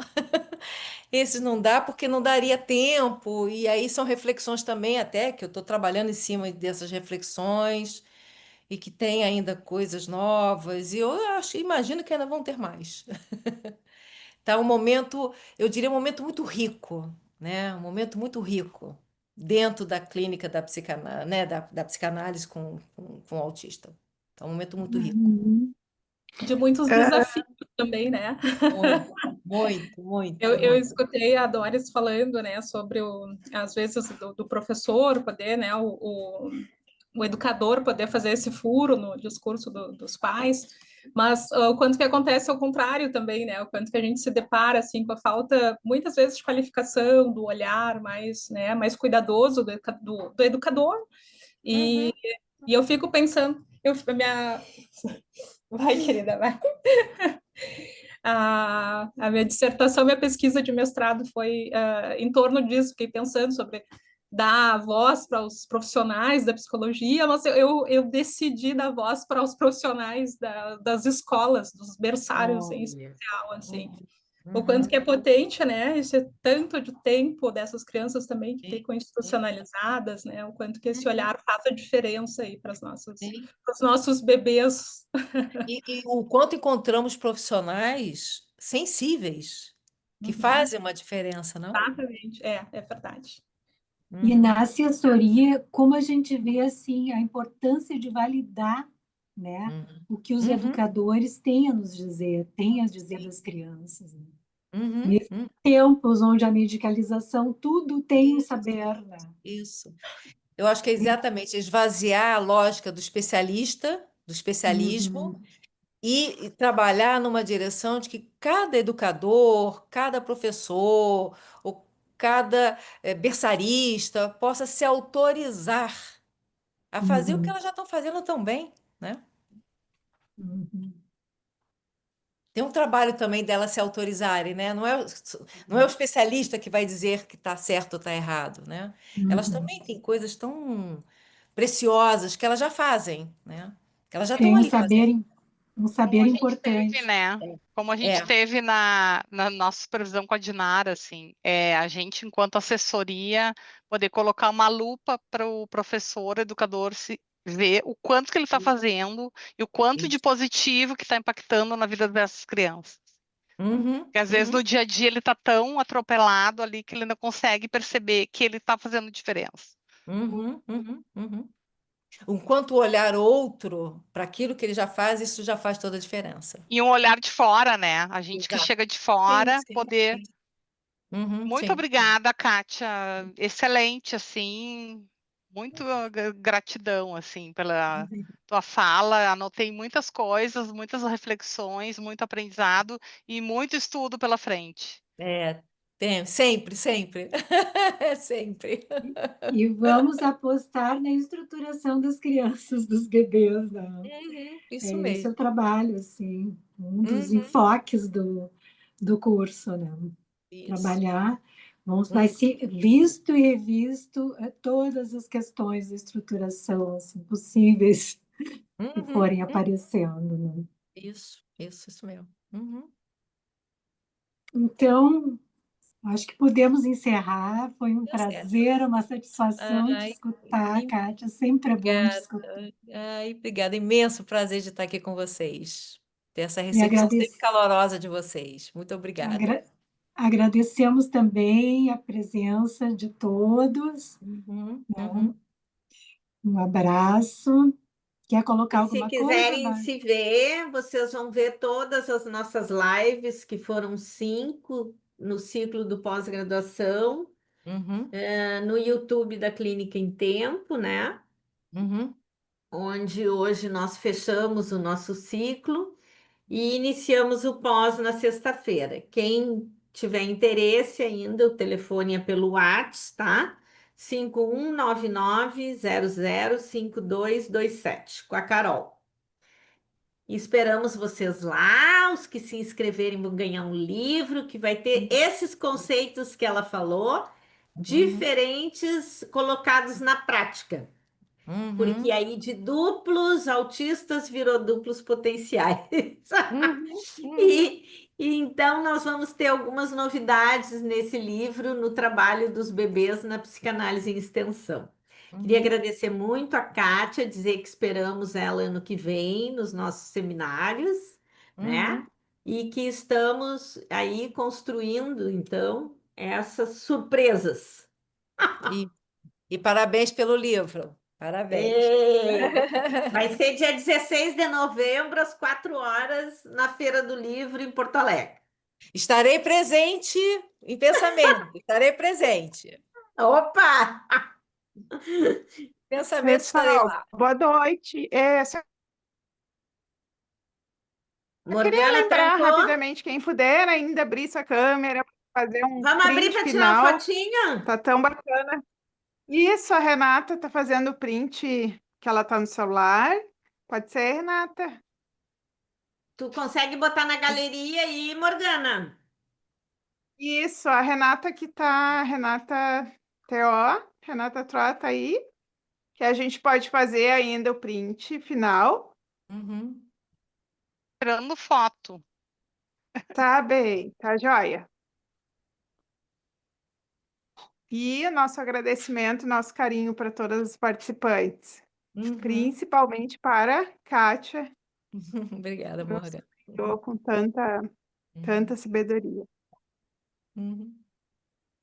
Esses não dá porque não daria tempo. E aí são reflexões também, até que eu estou trabalhando em cima dessas reflexões e que tem ainda coisas novas. E eu acho, imagino que ainda vão ter mais. Tá um momento, eu diria um momento muito rico, né? Um momento muito rico dentro da clínica da psicanálise, né? Da psicanálise com o autista. Tá um momento muito rico. Uhum. De muitos desafios também, né? Muito, muito, Eu, muito, eu muito. escutei a Doris falando, né, sobre às vezes do professor poder, né, o educador poder fazer esse furo no discurso dos pais, mas o quanto que acontece ao contrário também, né, o quanto que a gente se depara assim com a falta muitas vezes de qualificação, do olhar mais, né, mais cuidadoso do educador e, Uhum. e eu fico pensando, minha vai querida, vai. A minha dissertação, minha pesquisa de mestrado foi em torno disso, fiquei pensando sobre dar voz para os profissionais da psicologia, mas eu decidi dar voz para os profissionais das escolas, dos berçários em Olha. especial, assim. Uhum. O quanto Uhum. que é potente, né? Esse tanto de tempo dessas crianças também que Sim, ficam sim, institucionalizadas, né? O quanto que esse uhum. olhar faz a diferença aí para Sim. os nossos bebês. E o quanto encontramos profissionais sensíveis que Uhum. fazem uma diferença, não? Exatamente, é verdade. E Uhum. na assessoria, como a gente vê assim a importância de validar, né, Uhum. o que os Uhum. educadores têm a nos dizer, têm a dizer das crianças, né? Uhum. Nesses Uhum. tempos onde a medicalização tudo tem um Isso, saber, né? isso. Eu acho que é exatamente esvaziar a lógica do especialista, do especialismo, Uhum. e trabalhar numa direção de que cada educador, cada professor, ou cada berçarista possa se autorizar a fazer o que Uhum. elas já estão fazendo tão bem, né? Uhum. Tem um trabalho também delas se autorizarem, né? Não é o especialista que vai dizer que está certo ou está errado, né? Elas Uhum. também têm coisas tão preciosas que elas já fazem, né? Que elas já É estão ali fazendo. um Como saber a gente teve, importante. né? Como a gente É, teve na nossa supervisão com a Dinara, assim, a gente, enquanto assessoria, poder colocar uma lupa para o professor, educador, se ver o quanto que ele está fazendo e o quanto de isso. positivo que está impactando na vida dessas crianças. Uhum, Porque às vezes uhum, no dia a dia ele está tão atropelado ali que ele não consegue perceber que ele está fazendo diferença. uhum, uhum, uhum. Enquanto olhar outro para aquilo que ele já faz, isso já faz toda a diferença. E um olhar de fora, né? A gente que Exato. chega de Sim, fora sim, poder. sim. Uhum, Muito sim. obrigada, Kátia. Excelente, assim. Muito gratidão, assim, pela tua fala. Anotei muitas coisas, muitas reflexões, muito aprendizado e muito estudo pela frente. Sempre, sempre. Sempre. E vamos apostar na estruturação das crianças, dos bebês, né? Isso Esse é mesmo. o trabalho, assim, um dos Uhum, enfoques do curso, né? isso. Trabalhar, vai Uhum, ser visto e revisto todas as questões de estruturação assim, possíveis que uhum, forem aparecendo, né? isso mesmo. Uhum. Então, acho que podemos encerrar. Foi um Deu certo. prazer, uma satisfação te Ai, escutar, Kátia. Sempre é bom te obrigada. escutar. Ai, obrigada. Imenso prazer de estar aqui com vocês. Ter essa E recepção sempre calorosa de vocês. Muito obrigada. agradecemos também a presença de todos. Uhum, Né? uhum. Um abraço. Quer colocar E se alguma coisa, quiserem Bárbara? se ver, vocês vão ver todas as nossas lives, que foram 5 no ciclo do pós-graduação, Uhum, no YouTube da Clínica em Tempo, né? uhum, Onde hoje nós fechamos o nosso ciclo e iniciamos o pós na sexta-feira. Quem tiver interesse ainda, o telefone é pelo WhatsApp, tá? 5199005227, com a Carol. E esperamos vocês lá, os que se inscreverem vão ganhar um livro que vai ter esses conceitos que ela falou, uhum, diferentes colocados na prática. Porque uhum, aí de duplos autistas virou duplos potenciais. uhum, uhum, E então nós vamos ter algumas novidades nesse livro, no trabalho dos bebês na psicanálise em extensão. Queria uhum, agradecer muito a Kátia, dizer que esperamos ela ano que vem nos nossos seminários, né? uhum. E que estamos aí construindo, então, essas surpresas. E, e parabéns pelo livro. Parabéns. É, vai ser dia 16 de novembro, às 4 horas, na Feira do Livro, em Porto Alegre. Estarei presente em pensamento. Estarei presente. Opa! Pensamento, estarei Pessoal, lá. boa noite. Só queria Morgana lembrar trancou. rapidamente, quem puder ainda abrir sua câmera, fazer um Vamos abrir print para tirar uma final, fotinha? tá tão bacana. Isso, a Renata tá fazendo o print que ela tá no celular. Pode ser, Renata? Tu consegue botar na galeria aí, Morgana? Isso, a Renata que tá, Renata TO, Renata Trota aí, que a gente pode fazer ainda o print final. Uhum. Tirando foto. Tá bem, tá joia. E nosso agradecimento, nosso carinho para todas as participantes, Uhum. principalmente para Kátia, Obrigada, que nos Morgan. criou com tanta Uhum. sabedoria. Uhum.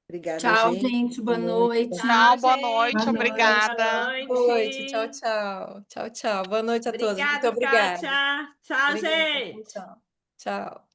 Obrigada, Tchau, gente. gente. Boa Boa noite. noite. Tchau, Tchau, boa Boa noite, gente. Boa noite. obrigada. Boa noite. Tchau, noite. tchau. Tchau, tchau. Boa noite a todos. Muito Obrigado, obrigada. Kátia. Tchau, Obrigada. gente. Tchau. Tchau.